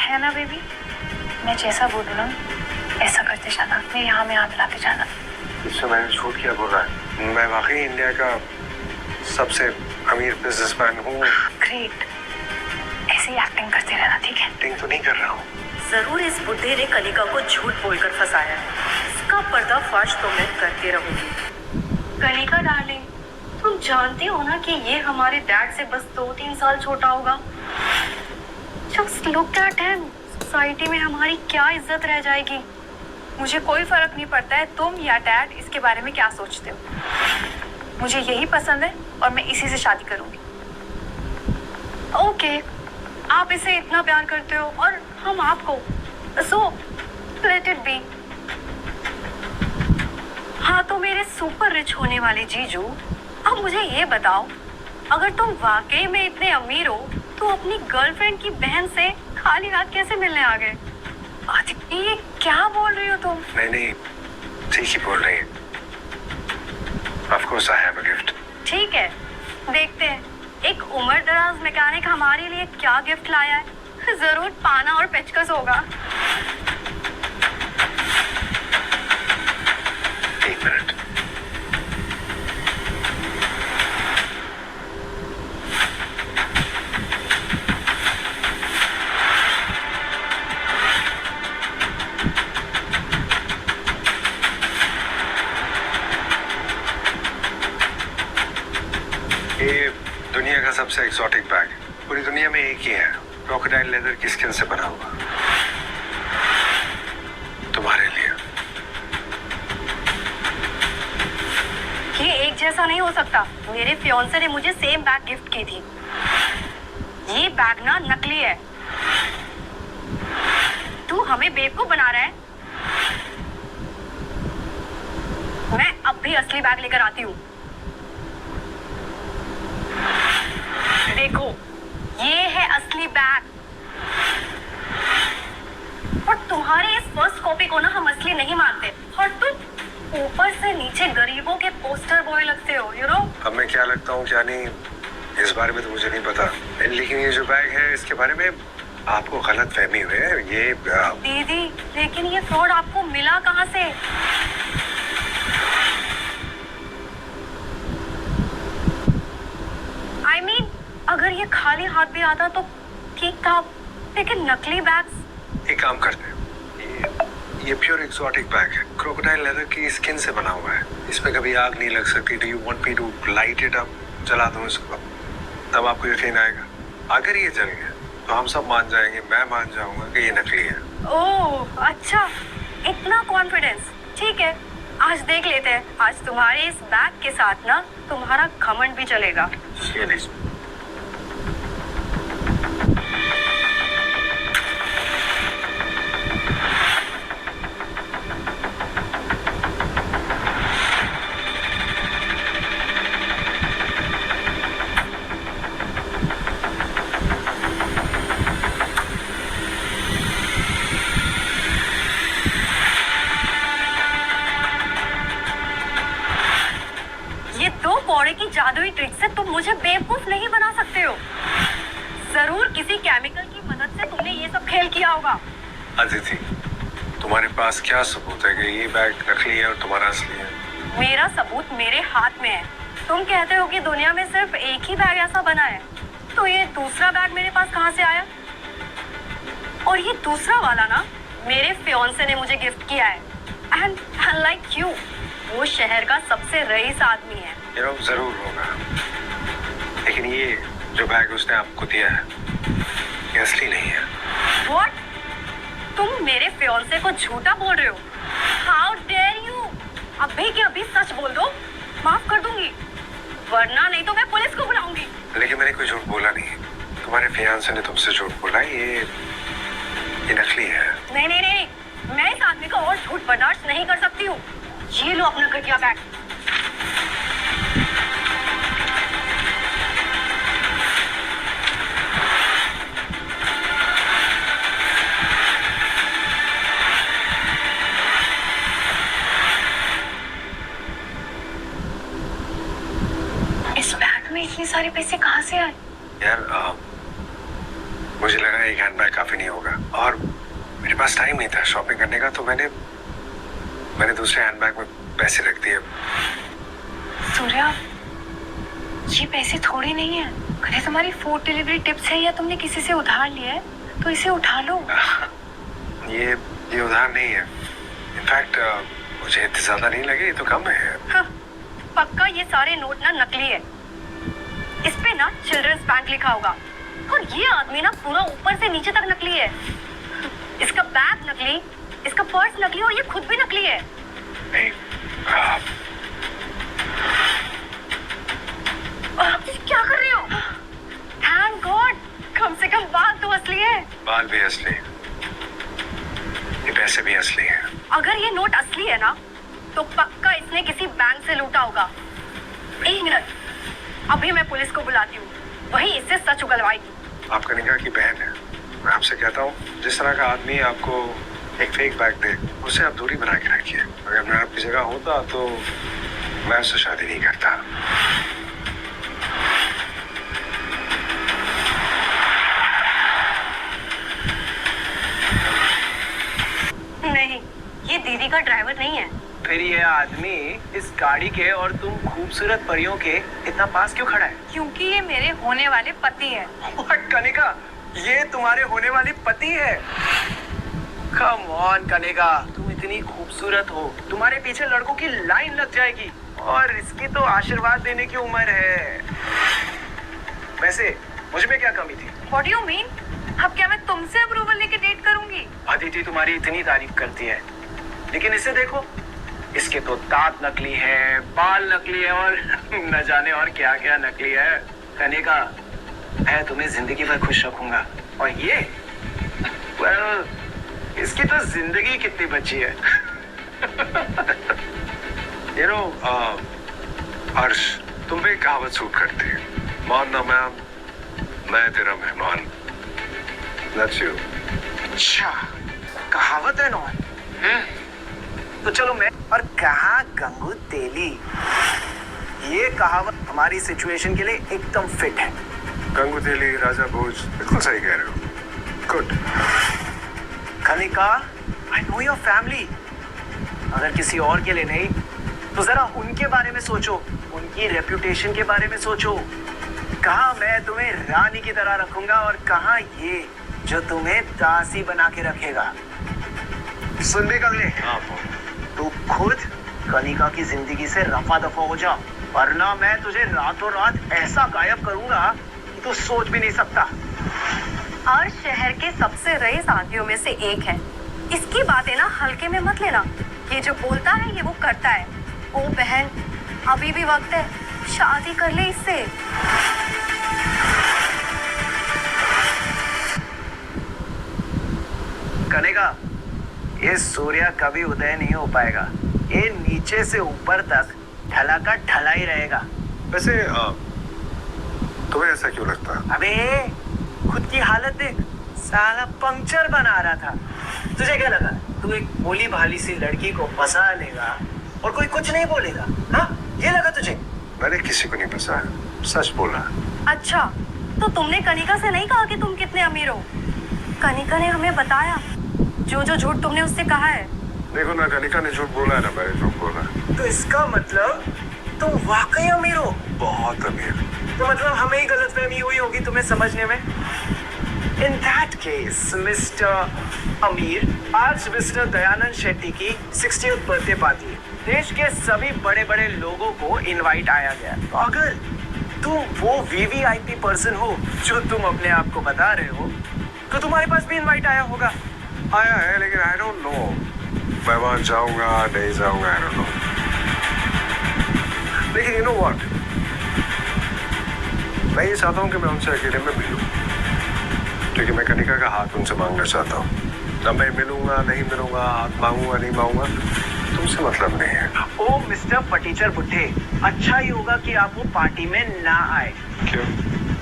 S3: है ना बेबी? मैं जैसा बोलूँ ना ऐसा करते जाना, मेरे यहाँ में हाथ लाते जाना।
S11: इससे मैंने झूठ क्या बोला है? मैं वाकई इंडिया का सबसे अमीर बिजनेसमैन हूँ।
S3: ग्रेट, ऐसे ही एक्टिंग करते रहना, ठीक है?
S11: एक्टिंग तो नहीं कर रहा हूँ।
S7: जरूर इस बुढ़े ने कनिका को झूठ बोलकर फंसाया है। इसका पर्दाफाश तो मैं करती रहूंगी।
S3: कनिका डार्लिंग, तुम जानती हो ना कि ये हमारे डैड से बस 2-3 साल छोटा होगा। Just look at him. Society में हमारी क्या इज्जत रह जाएगी। मुझे कोई फर्क नहीं पड़ता है तुम या डैड इसके बारे में क्या सोचते हो। मुझे यही पसंद है और मैं इसी से शादी करूंगी। ओके, आप इसे इतना प्यार करते हो और हम आपको, सो लेट इट बी। हाँ तो मेरे सुपर रिच होने वाले जीजू, अब मुझे ये बताओ, अगर तुम वाकई में इतने अमीर हो तो अपनी गर्लफ्रेंड की बहन से खाली हाथ कैसे मिलने आ गए? ये क्या बोल रही हो तुम?
S11: नहीं, ठीक ही बोल रही है। Of course I have a gift.
S3: ठीक है, देखते हैं एक उम्र दराज मैकेनिक हमारे लिए क्या गिफ्ट लाया है। जरूर पाना और पेचकस होगा।
S11: एक मिनट। ये दुनिया का सबसे एक्सोटिक बैग, पूरी दुनिया में एक ही है, क्रोकोडाइल लेदर की स्किन से बना हुआ, तुम्हारे लिए।
S3: ये एक जैसा नहीं हो सकता। मेरे फियांसे ने मुझे सेम बैग गिफ्ट की थी। ये बैग ना नकली है। तू हमें बेवकूफ बना रहा है। मैं अब भी असली बैग लेकर आती हूँ। देखो, ये है असली बैग। और तुम्हारी इस फर्स्ट कॉपी को ना हम असली नहीं मानते। और तुम ऊपर से नीचे गरीबों के पोस्टर बॉय लगते हो, यू नो।
S11: अब मैं क्या लगता हूँ क्या नहीं, इस बारे में तो मुझे नहीं पता, लेकिन ये जो बैग है इसके बारे में आपको गलत फहमी हुई है। ये
S3: दीदी, लेकिन ये फ्रॉड आपको मिला कहाँ से? I mean, अगर ये खाली हाथ भी आता तो ठीक था, लेकिन नकली बैग्स।
S11: एक काम करते हैं, ये प्योर एक्सोटिक बैग है, क्रोकोडाइल लेदर की स्किन से बना हुआ है, इसमें कभी आग नहीं लग सकती। Do you want me to light it up? जला दूं इसको, तब आपको यकीन आएगा। अगर ये जल गया तो हम सब मान जाएंगे, मैं मान जाऊंगा कि ये नकली है।
S3: ओह अच्छा, इतना कॉन्फिडेंस। ठीक है, आज देख लेते हैं। आज तुम्हारे इस बैग के साथ ना तुम्हारा घमंड भी चलेगा। की जादुई ट्रिक से तुम मुझे बेवकूफ नहीं बना सकते हो। जरूर किसी केमिकल की मदद से तुमने ये सब खेल किया होगा।
S11: अदिति, तुम्हारे पास क्या सबूत है कि ये बैग नकली है और तुम्हारा असली है?
S3: मेरा सबूत मेरे हाथ में है।
S13: तुम कहते हो कि दुनिया में सिर्फ एक ही बैग ऐसा बना है, तो ये दूसरा बैग मेरे पास कहाँ से आया? और ये दूसरा वाला ना मेरे फियांसे ने मुझे गिफ्ट किया है। एंड लाइक यू, वो शहर का सबसे रईस आदमी है।
S11: जरूर होगा, लेकिन ये जो बैग उसने आपको दिया है ये असली नहीं है।
S13: What? तुम मेरे फियांसे को झूठा बोल रहे हो? How dare you? अभी के अभी सच बोल दो, माफ कर दूंगी, वरना नहीं तो मैं पुलिस को बुलाऊंगी।
S11: लेकिन मैंने कोई झूठ बोला नहीं, तुम्हारे फियांसे ने तुमसे झूठ बोला, ये नकली है।
S13: नहीं नहीं नहीं, मैं इस आदमी का और झूठ बर्दाश्त नहीं कर सकती हूँ। ये लो अपना घटिया बैग। इस बैग में इतने सारे पैसे कहाँ से आए?
S11: यार मुझे लगा एक हैंडबैग काफी नहीं होगा, और मेरे पास टाइम नहीं था शॉपिंग करने का, तो मैंने दूसरे हैंडबैग में पैसे रख दिए।
S3: सूर्या, ये पैसे थोड़े नहीं है, अरे तुम्हारी फूड डिलीवरी टिप्स है या तुमने किसी से उधार लिया है, तो इसे उठा लो।
S11: ये उधार नहीं है, इनफैक्ट मुझे इतने ज्यादा नहीं लगे, ये तो कम है।
S13: हाँ, पक्का ये सारे नोट ना नकली है। इस पे ना चिल्ड्रंस बैंक लिखा होगा, और ये आदमी ना पूरा ऊपर से नीचे तक नकली है। इसका बैग नकली, इसका पर्स नकली, और ये खुद भी नकली है।
S11: नहीं,
S13: और आप क्या कर रहे हो? थैंक गॉड, कम से कम बाल तो असली है।
S11: बाल भी असली, ये पैसे भी असली हैं।
S13: अगर ये नोट असली है ना, तो पक्का इसने किसी बैंक से लूटा होगा। एक मिनट, अभी मैं पुलिस को बुलाती हूँ, वही इससे सच उगलवाएगी।
S11: आप कनिका की बहन है, मैं आपसे कहता हूँ जिस तरह का आदमी आपको एक फेक बैग दे, उससे आप दूरी बना के रखिए। अगर मैं आपकी जगह होता तो मैं उससे शादी नहीं करता।
S13: नहीं, ये दीदी का ड्राइवर नहीं है।
S14: फिर ये आदमी इस गाड़ी के और तुम खूबसूरत परियों के इतना पास क्यों खड़ा है?
S3: क्योंकि ये मेरे होने वाले पति है।
S14: What, कनिका, ये तुम्हारे होने वाली पति है? Come on, कनिका, तुम इतनी खूबसूरत हो, तुम्हारे पीछे लड़कों की लाइन लग जाएगी, और इसकी तो आशीर्वाद देने की उम्र है। वैसे मुझ में क्या कमी थी?
S3: What do you mean? अब क्या मैं तुमसे अप्रूवल लेके डेट करूंगी?
S14: अदिति तुम्हारी इतनी तारीफ करती है, लेकिन इसे देखो, इसके तो दांत नकली है, बाल नकली है, और न जाने और क्या क्या नकली है। कनिका, मैं तुम्हें जिंदगी भर खुश रखूंगा, और ये well, इसकी तो जिंदगी कितनी बची है।
S11: You know, हर्ष, तुम पे एक कहावत सूट करती है, मानना मैं तेरा मेहमान। That's you.
S14: अच्छा, कहावत है नॉन? तो चलो मैं और कहाँ गंगू तेली, ये कहावत हमारी सिचुएशन के लिए एकदम फिट है।
S11: गंगू तेली, राजा भोज, बिल्कुल सही कह रहे हो। Good.
S14: Kanika, I know your family. अगर किसी और के लिए नहीं, तो जरा उनके बारे में सोचो, उनकी रेपुटेशन के बारे में सोचो। कहाँ मैं तुम्हें रानी की तरह रखूंगा, और कहाँ ये जो तुम्हें दासी बना के रखेगा। सुन भी कगले, तू खुद कनिका की जिंदगी से रफा दफा हो जा, वरना मैं तुझे रातों रात ऐसा गायब करूंगा कि तू सोच भी नहीं सकता।
S13: और शहर के सबसे रईस आदमियों में से एक है, इसकी बातें ना हल्के में मत लेना। ये जो बोलता है ये वो करता है। ओ बहन, अभी भी वक्त है, शादी कर ले इससे।
S14: कनिका, ये सूर्य कभी उदय नहीं हो पाएगा, ये नीचे से ऊपर तक ढला का ढला ही रहेगा।
S11: वैसे तुम्हें ऐसा क्यों लगता?
S14: अबे खुद की हालत देख, साला पंक्चर बना रहा था। तुझे क्या लगा तू एक भोली भाली सी लड़की को फंसा लेगा और कोई कुछ नहीं बोलेगा? हाँ, ये लगा तुझे?
S11: मैंने किसी को नहीं फंसा, सच बोला।
S13: अच्छा, तो तुमने कनिका से नहीं कहा कि तुम कितने अमीर हो? कनिका ने हमें बताया जो जो झूठ तुमने उससे कहा है।
S11: देखो ना, कनिका ने झूठ बोला है ना मैंने झूठ बोला।
S14: तो इसका मतलब तुम वाकई अमीर हो?
S11: बहुत अमीर।
S14: तो मतलब हमें ही गलतफहमी हुई होगी तुम्हें समझने में। In that case, मिस्टर अमीर, आज मिस्टर दयानंद शेट्टी की 60th बर्थडे पार्टी है। देश के सभी बड़े बड़े लोगों को इनवाइट आया गया। तो अगर तुम वो वीवीआईपी पर्सन हो जो तुम अपने आप को बता रहे हो, तो तुम्हारे पास भी इनवाइट आया होगा।
S11: आया है, लेकिन आई डोंट नो मैं वहां जाऊंगा नहीं जाऊंगा, आई डोंट नो। लेकिन यू नो व्हाट, मैं ये चाहता हूँ कि मैं उनसे अकेले में मिलूं, क्योंकि मैं कनिका का हाथ उनसे मांगना चाहता हूँ। अब मैं मिलूंगा नहीं मिलूंगा, हाथ मांगूंगा नहीं मांगूंगा, तुमसे मतलब नहीं है।
S14: ओ मिस्टर फटीचर बुड्ढे, अच्छा ही होगा कि आप वो पार्टी में ना आए।
S11: क्यों?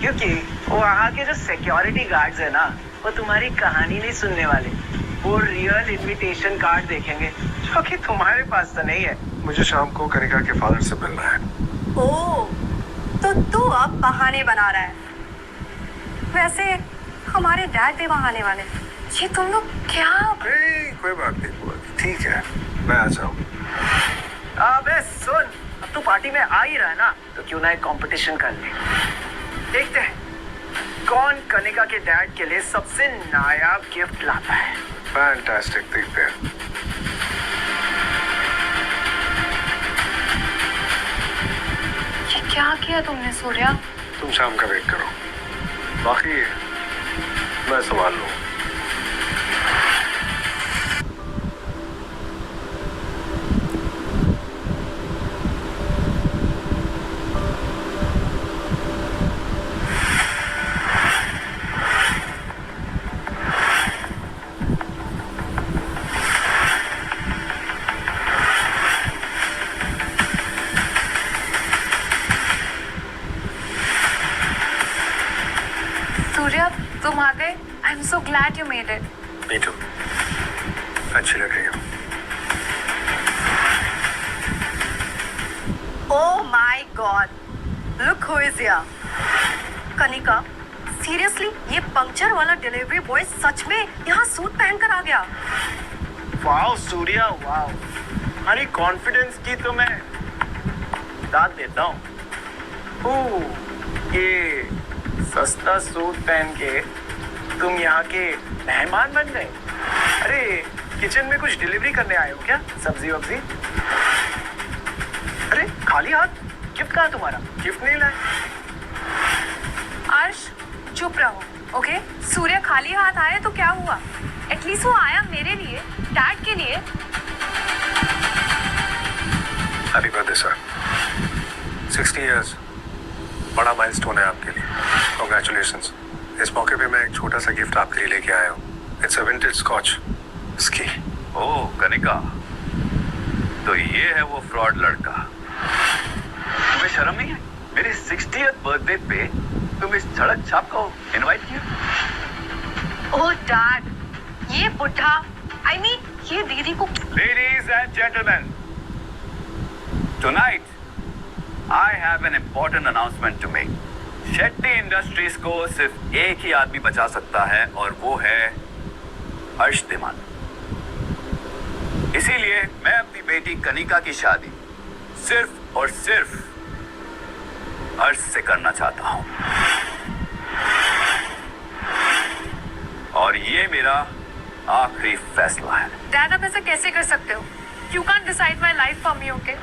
S14: क्योंकि वहाँ के जो सिक्योरिटी गार्ड्स है ना, वो तुम्हारी कहानी नहीं सुनने वाले। वो रियल इनविटेशन कार्ड देखेंगे, जो कि तुम्हारे पास तो नहीं है।
S11: मुझे शाम को कनिका के फादर से मिलना है।
S13: ओह, तो तू अब बहाने बना रहा है। वैसे हमारे डैड भी वहाँ आने वाले। ये तुम लोग क्या?
S11: कोई बात नहीं, ठीक है, मैं आ जाऊँ।
S14: अबे सुन, अब तू पार्टी में आ ही रहा है ना, तो क्यों ना एक कंपटीशन कर ले। देखते हैं कौन कनिका के डैड के लिए सबसे नायाब गिफ्ट लाता है।
S11: फैंटास्टिक, देखते हैं।
S3: ये क्या किया तुमने सूर्या?
S11: तुम शाम का वेट करो, बाकी मैं संभाल लूँ।
S3: सूर्या, तुम आ गए। I am so glad you made it.
S11: Me too. अच्छी लग रही हो।
S13: Oh my God! Look who is here. Kanika, seriously ये पंक्चर वाला डिलीवरी बॉय सच में यहाँ सूट पहनकर आ गया।
S14: Wow Surya, wow. हमारी कॉन्फिडेंस की तो मैं दाद देता हूँ। ओह, ये सस्ता सूट पहन के तुम यहाँ के मेहमान बन गए। अरे किचन में कुछ डिलीवरी करने आए हो क्या? सब्जी वब्जी? अरे खाली हाथ? गिफ्ट कहाँ तुम्हारा? गिफ्ट नहीं लाए?
S3: अर्श, चुप रहो, ओके? सूर्या खाली हाथ आए तो क्या हुआ? एटलीस्ट वो आया मेरे लिए, डैड के लिए।
S11: Happy birthday sir. 60 इयर्स, बड़ा माइलस्टोन है आपके लिए। कांग्रेचुलेशंस। इस मौके पे मैं एक छोटा सा गिफ्ट आपके लिए लेके आया हूँ। It's a vintage scotch whisky.
S15: Oh Kanika, तो ये है वो फ्रॉड लड़का। तुम्हें शर्म नहीं है? मेरी 60th बर्थडे पे तुम इस सड़क छाप को इनवाइट किया?
S13: ओह डैड, ये बुढ़ा, I mean, ये दीदी को।
S15: Ladies and gentlemen, tonight I have an important announcement to make. Shetty industries को सिर्फ एक ही आदमी बचा सकता है और वो है अर्श धीमान। इसीलिए मैं अपनी बेटी कनिका की शादी सिर्फ और सिर्फ अर्श से करना चाहता हूं। और ये मेरा आखिरी फैसला है।
S3: डैड, आप ऐसा कैसे कर सकते हो? You can't decide my life for me, okay?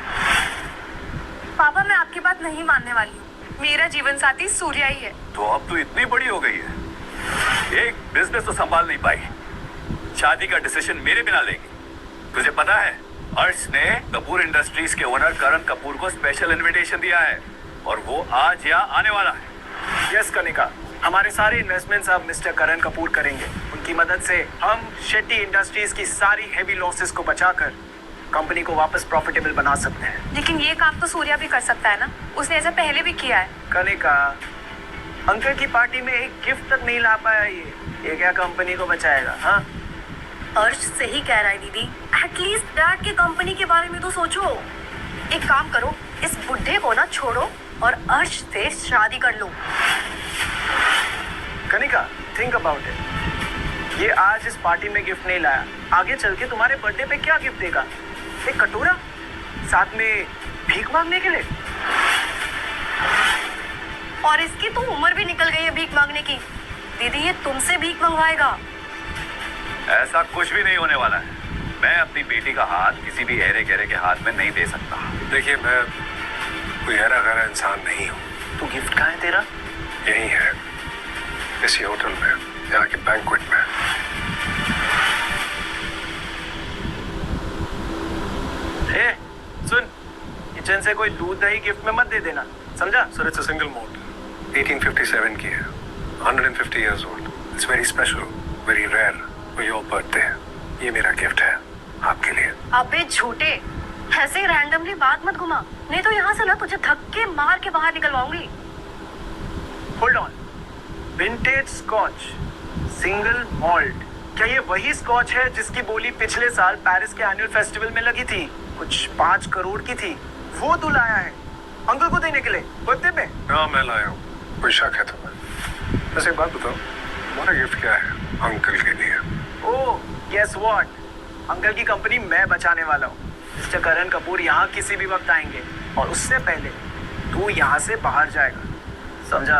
S3: पापा, मैं आपकी बात नहीं मानने वाली हूँ। मेरा जीवन साथी सूर्या ही है।
S15: तो अब तू इतनी बड़ी हो गई है, एक बिजनेस तो संभाल नहीं पाई, शादी का डिसीजन मेरे बिना लेगी। तुझे पता है, अर्श ने कपूर इंडस्ट्रीज के ओनर करण कपूर को स्पेशल इनविटेशन दिया है और वो आज यहाँ आने वाला है।
S14: यस कनिका, हमारे सारे इन्वेस्टमेंट्स अब मिस्टर करण कपूर करेंगे। उनकी मदद से हम शेट्टी इंडस्ट्रीज की सारी हेवी लॉसेस को बचाकर कंपनी को वापस प्रॉफिटेबल बना सकते हैं।
S3: लेकिन ये काम तो सूर्या भी कर सकता है ना, उसने ऐसा पहले भी किया है।
S14: कनिका, अंकल की पार्टी में एक गिफ्ट तक नहीं ला पाया ये क्या कंपनी को बचाएगा? हाँ,
S13: अर्श सही कह रहा है दीदी। एटलीस्ट डैड की कंपनी के बारे में तो सोचो। एक काम करो, इस बुढ़े को ना छोड़ो और अर्श से शादी कर लो।
S14: Kanika, think about it. ये आज इस पार्टी में गिफ्ट नहीं लाया, आगे चल के तुम्हारे बर्थडे पे क्या गिफ्ट देगा? एक कटोरा, साथ में भीख मांगने के लिए?
S13: और इसकी तो उम्र भी निकल गई है भीख मांगने की। दीदी ये तुमसे भीख मंगवाएगा।
S15: ऐसा कुछ भी नहीं होने वाला है। मैं अपनी बेटी का हाथ किसी भी हेरे गहरे के हाथ में नहीं दे सकता।
S11: देखिए, मैं कोई हेरा गहरा इंसान नहीं हूँ।
S14: तो गिफ्ट कहाँ है तेरा?
S11: यही है, इसी होटल में, यहाँ के बैंक्वेट में।
S14: ए, सुन, किचन से कोई दूध दही गिफ्ट में मत दे देना, समझा?
S11: Sir, it's a single moult, 1857 की है, 150 years old. It's very special, very rare for your birthday. ये मेरा गिफ्ट है आपके लिए।
S13: अबे झूठे, ऐसे रैंडमली बात मत घुमा, नहीं तो यहाँ से ना तुझे धक्के मार के बाहर निकलवाऊंगी।
S14: Hold on, vintage scotch, single malt, क्या ये वही स्कॉच है जिसकी बोली पिछले साल पेरिस के एनुअल फेस्टिवल में लगी थी? कुछ 5 करोड़ की थी। वो तू लाया है अंकल को देने के लिए बर्थडे में?
S11: हाँ, मैं लाया हूँ। कोई शक है तुम्हें? वैसे एक बात बताओ, तुम्हारा गिफ्ट क्या है अंकल के लिए?
S14: ओह, गेस व्हाट, अंकल की कंपनी मैं बचाने वाला हूँ। मिस्टर करण कपूर यहाँ किसी भी वक्त आएंगे और उससे पहले तू यहाँ से बाहर जाएगा, समझा?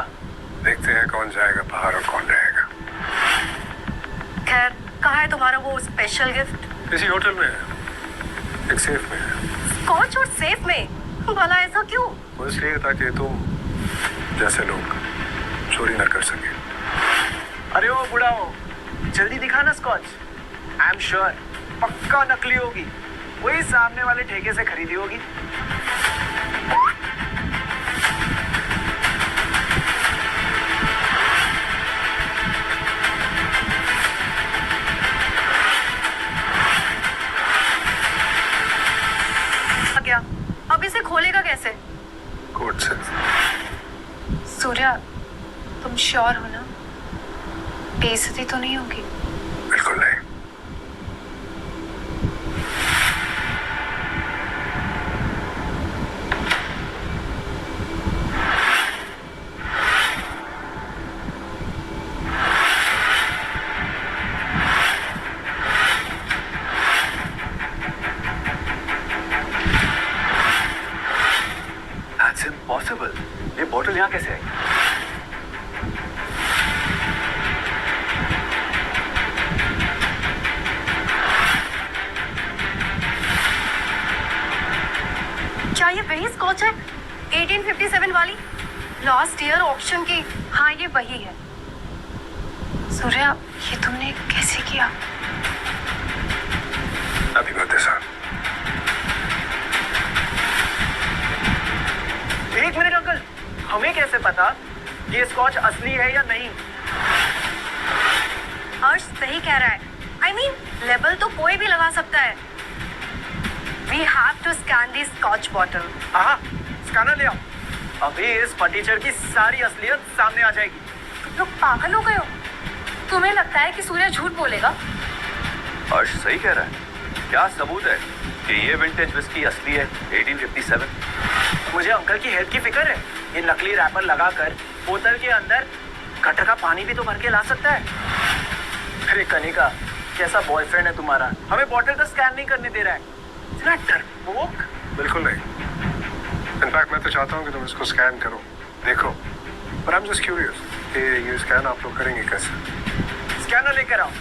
S11: देखते हैं कौन जाएगा बाहर और कौन रहेगा।
S13: खैर, कहाँ है तुम्हारा वो स्पेशल गिफ्ट?
S11: इसी होटल में है, एक सेफ में है।
S13: स्कॉच और सेफ में? भला ऐसा क्यों?
S11: वो इसलिए ताकि तुम जैसे लोग चोरी ना कर सके।
S14: अरे वो बुढ़ा हो, जल्दी दिखा ना स्कॉच। आई एम श्योर पक्का नकली होगी, वही सामने वाले ठेके से खरीदी होगी।
S13: क्या अब इसे खोलेगा कैसे?
S11: कोर्ट से।
S3: सूर्या, तुम श्योर हो ना? बेइज्जती तो नहीं होगी?
S11: बिल्कुल नहीं।
S15: That's impossible. ये बॉटल यहाँ कैसे आई?
S13: क्या ये वही स्कॉच है 1857 वाली, लास्ट ईयर ऑक्शन की? हाँ, ये वही है।
S3: सूर्या, ये तुमने कैसे किया?
S11: अभी बर्थडे सर।
S14: एक मिनट अंकल, हमें कैसे पता ये स्कॉच असली है या नहीं?
S13: अर्श सही कह रहा है। I mean, लेबल तो कोई भी लगा सकता है। We have to scan the scotch bottle.
S14: हाँ, स्कैनर ले आओ। अभी इस फटीचर की सारी असलियत सामने आ जाएगी।
S3: तुम लोग पागल हो गए हो? तुम्हें लगता है कि सूर्या झूठ बोलेगा?
S15: अर्श सही कह रहा है। क्या सबूत है कि ये विंटेज विस्की असली है 1857?
S14: मुझे अंकल की हेल्थ की फिक्र है। ये नकली रैपर लगाकर बोतल के अंदर गटर का पानी भी तो भर के ला सकता है। अरे कनिका, कैसा बॉयफ्रेंड है तुम्हारा, हमें बॉटल का स्कैन नहीं करने दे रहा है। इतना डरपोक।
S11: बिल्कुल नहीं। इनफैक्ट मैं तो चाहता हूँ कि तुम इसको स्कैन करो, देखो। पर आई एम जस्ट क्यूरियस कि ये स्कैन आप लोग करेंगे कैसे?
S14: स्कैनर लेकर आओ।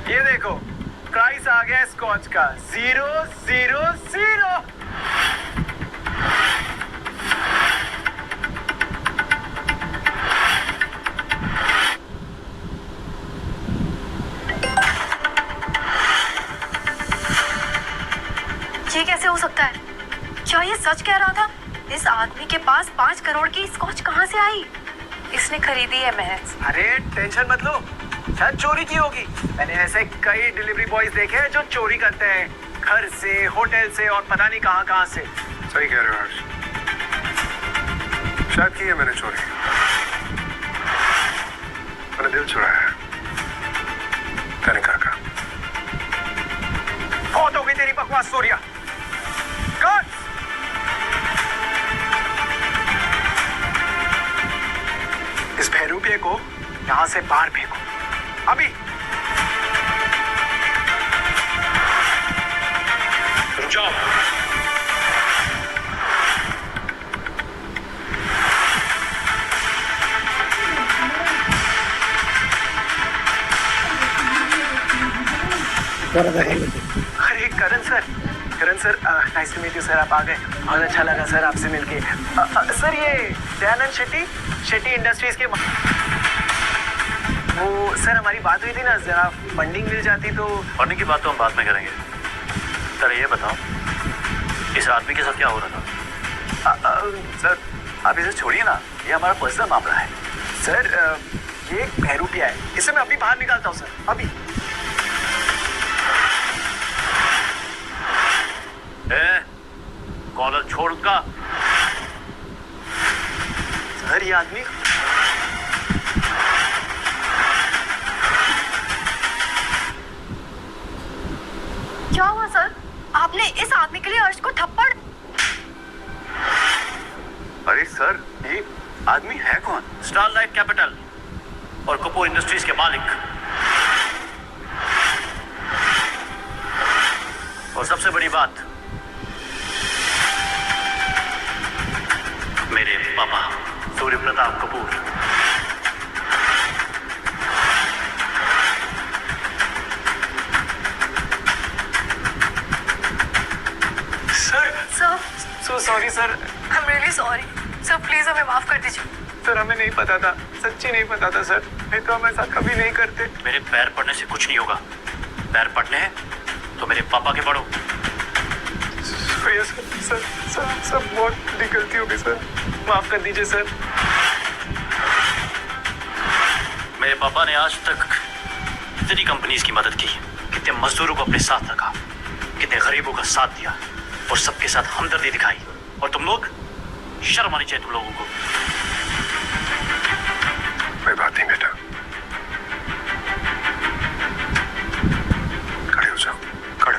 S14: ये देखो, प्राइस आ गया स्कॉच का 000।
S13: ये कैसे हो सकता है? क्या ये सच कह रहा था? इस आदमी के पास 5 करोड़ की स्कॉच कहाँ से आई? इसने खरीदी है महज।
S14: अरे टेंशन मत लो, शायद चोरी की होगी। मैंने ऐसे कई डिलीवरी बॉयज देखे हैं जो चोरी करते हैं, घर से, होटल से और पता नहीं कहाँ से।
S11: सही कह रहे हो हर्ष, शायद की है मैंने चोरी। मैंने दिल चुराया है कनिका का।
S14: बहुत हो गई तेरी बकवास।
S10: बकवास सूर्या। कट। इस बहरूपिये को यहां से बाहर फेंको अभी।
S15: रुक जाओ।
S14: अरे Karan sir nice to meet you sir. आप आ गए, बहुत अच्छा लगा सर आपसे मिलके। सर ये दयानंद शेट्टी इंडस्ट्रीज के वो सर हमारी बात हुई थी ना, जरा फंडिंग मिल जाती तो।
S5: फंडिंग की बात तो हम बाद में करेंगे। सर ये बताओ इस आदमी के साथ क्या हो रहा था?
S14: सर आप इसे छोड़िए ना, ये हमारा पर्सनल मामला है। सर ये एक बहरूपिया है, इसे मैं अभी बाहर निकालता हूँ सर, अभी।
S5: कॉलर छोड़ का।
S14: सर ये आदमी
S13: क्या हुआ सर? आपने इस आदमी के लिए अर्श को थप्पड़?
S5: अरे सर ये आदमी है कौन? स्टारलाइट कैपिटल और कपूर इंडस्ट्रीज के मालिक। और सबसे बड़ी बात, मेरे पापा Surya Pratap Kapoor.
S13: Sir
S14: so sorry sir.
S13: I am really sorry sir, please हमें माफ कर दीजिए।
S10: सर हमें नहीं पता था, सच्ची नहीं पता था सर, नहीं तो हम ऐसा कभी नहीं करते।
S5: मेरे पैर पड़ने से कुछ नहीं होगा। पैर पड़ने हैं तो मेरे पापा के पड़ो।
S10: सर बहुत बड़ी गलती हो गई सर, माफ कर दीजिए सर।
S5: मेरे पापा ने आज तक कितनी कंपनीज की मदद की, कितने मजदूरों को अपने साथ रखा, कितने गरीबों का साथ दिया और सबके साथ हमदर्दी दिखाई। और तुम लोग, शर्म आनी चाहिए तुम लोगों को।
S11: कोई बात नहीं बेटा, खड़े हो जाओ, खड़े।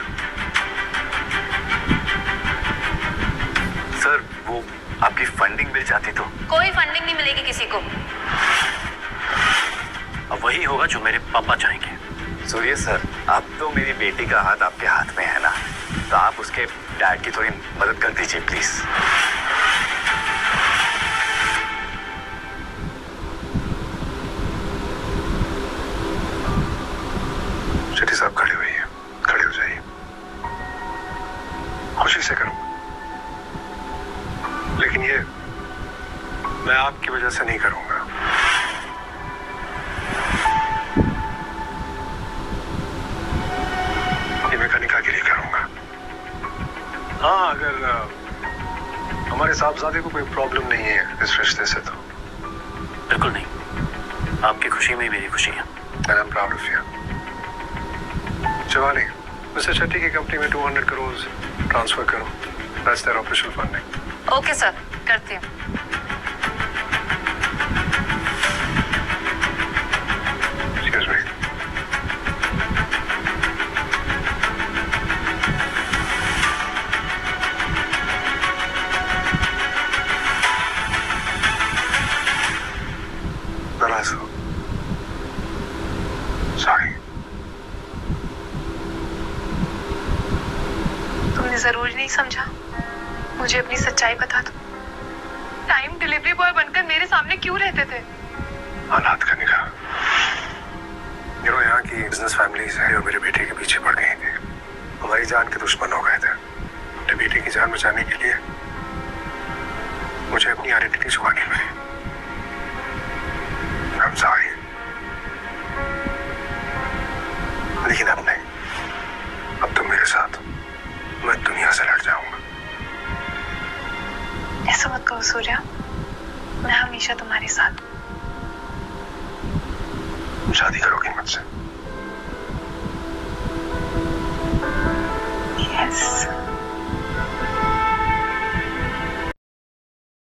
S5: सर वो आपकी फंडिंग मिल जाती तो।
S13: कोई फंडिंग नहीं मिलेगी किसी को।
S5: अब वही होगा जो मेरे पापा चाहेंगे।
S15: सूर्य सर, अब तो मेरी बेटी का हाथ आपके हाथ में है ना, तो आप उसके डैड की थोड़ी मदद कर दीजिए प्लीज।
S11: शेट्टी साहब खड़े हुए हैं, खड़े हो जाइए। खुशी से करूं, लेकिन ये मैं आपकी वजह से नहीं करूंगा। ये मैं कनिका के लिए करूंगा। हाँ, अगर हमारे साहबजादे को कोई प्रॉब्लम नहीं है इस रिश्ते से तो।
S5: बिल्कुल नहीं, आपकी खुशी में मेरी खुशी है।
S11: And I'm proud of you. Shivani, mister Shetty की कंपनी में 200 करोड़ ट्रांसफर करो। That's their official funding.
S13: Okay sir, करती हूँ।
S11: Excuse me. नाराज हो? Sorry.
S3: तुमने जरूरी नहीं समझा मुझे अपनी सच्चाई बता दो। टाइम डिलीवरी बॉय बनकर मेरे सामने क्यों रहते थे?
S11: हालात का निगाह। यहाँ की बिजनेस फैमिलीज है और मेरे बेटे के पीछे पड़ गई थी, हमारी जान के दुश्मन हो गए थे। अपने बेटे की जान बचाने के लिए मुझे अपनी आइडेंटिटी छुपानी पड़ी। I'm sorry. लेकिन अब नहीं, अब तुम मेरे साथ, मैं दुनिया से लड़ जाऊंगा।
S3: ऐसा मत कहो सूर्या, मैं हमेशा तुम्हारे साथ।
S11: शादी करोगी मुझसे?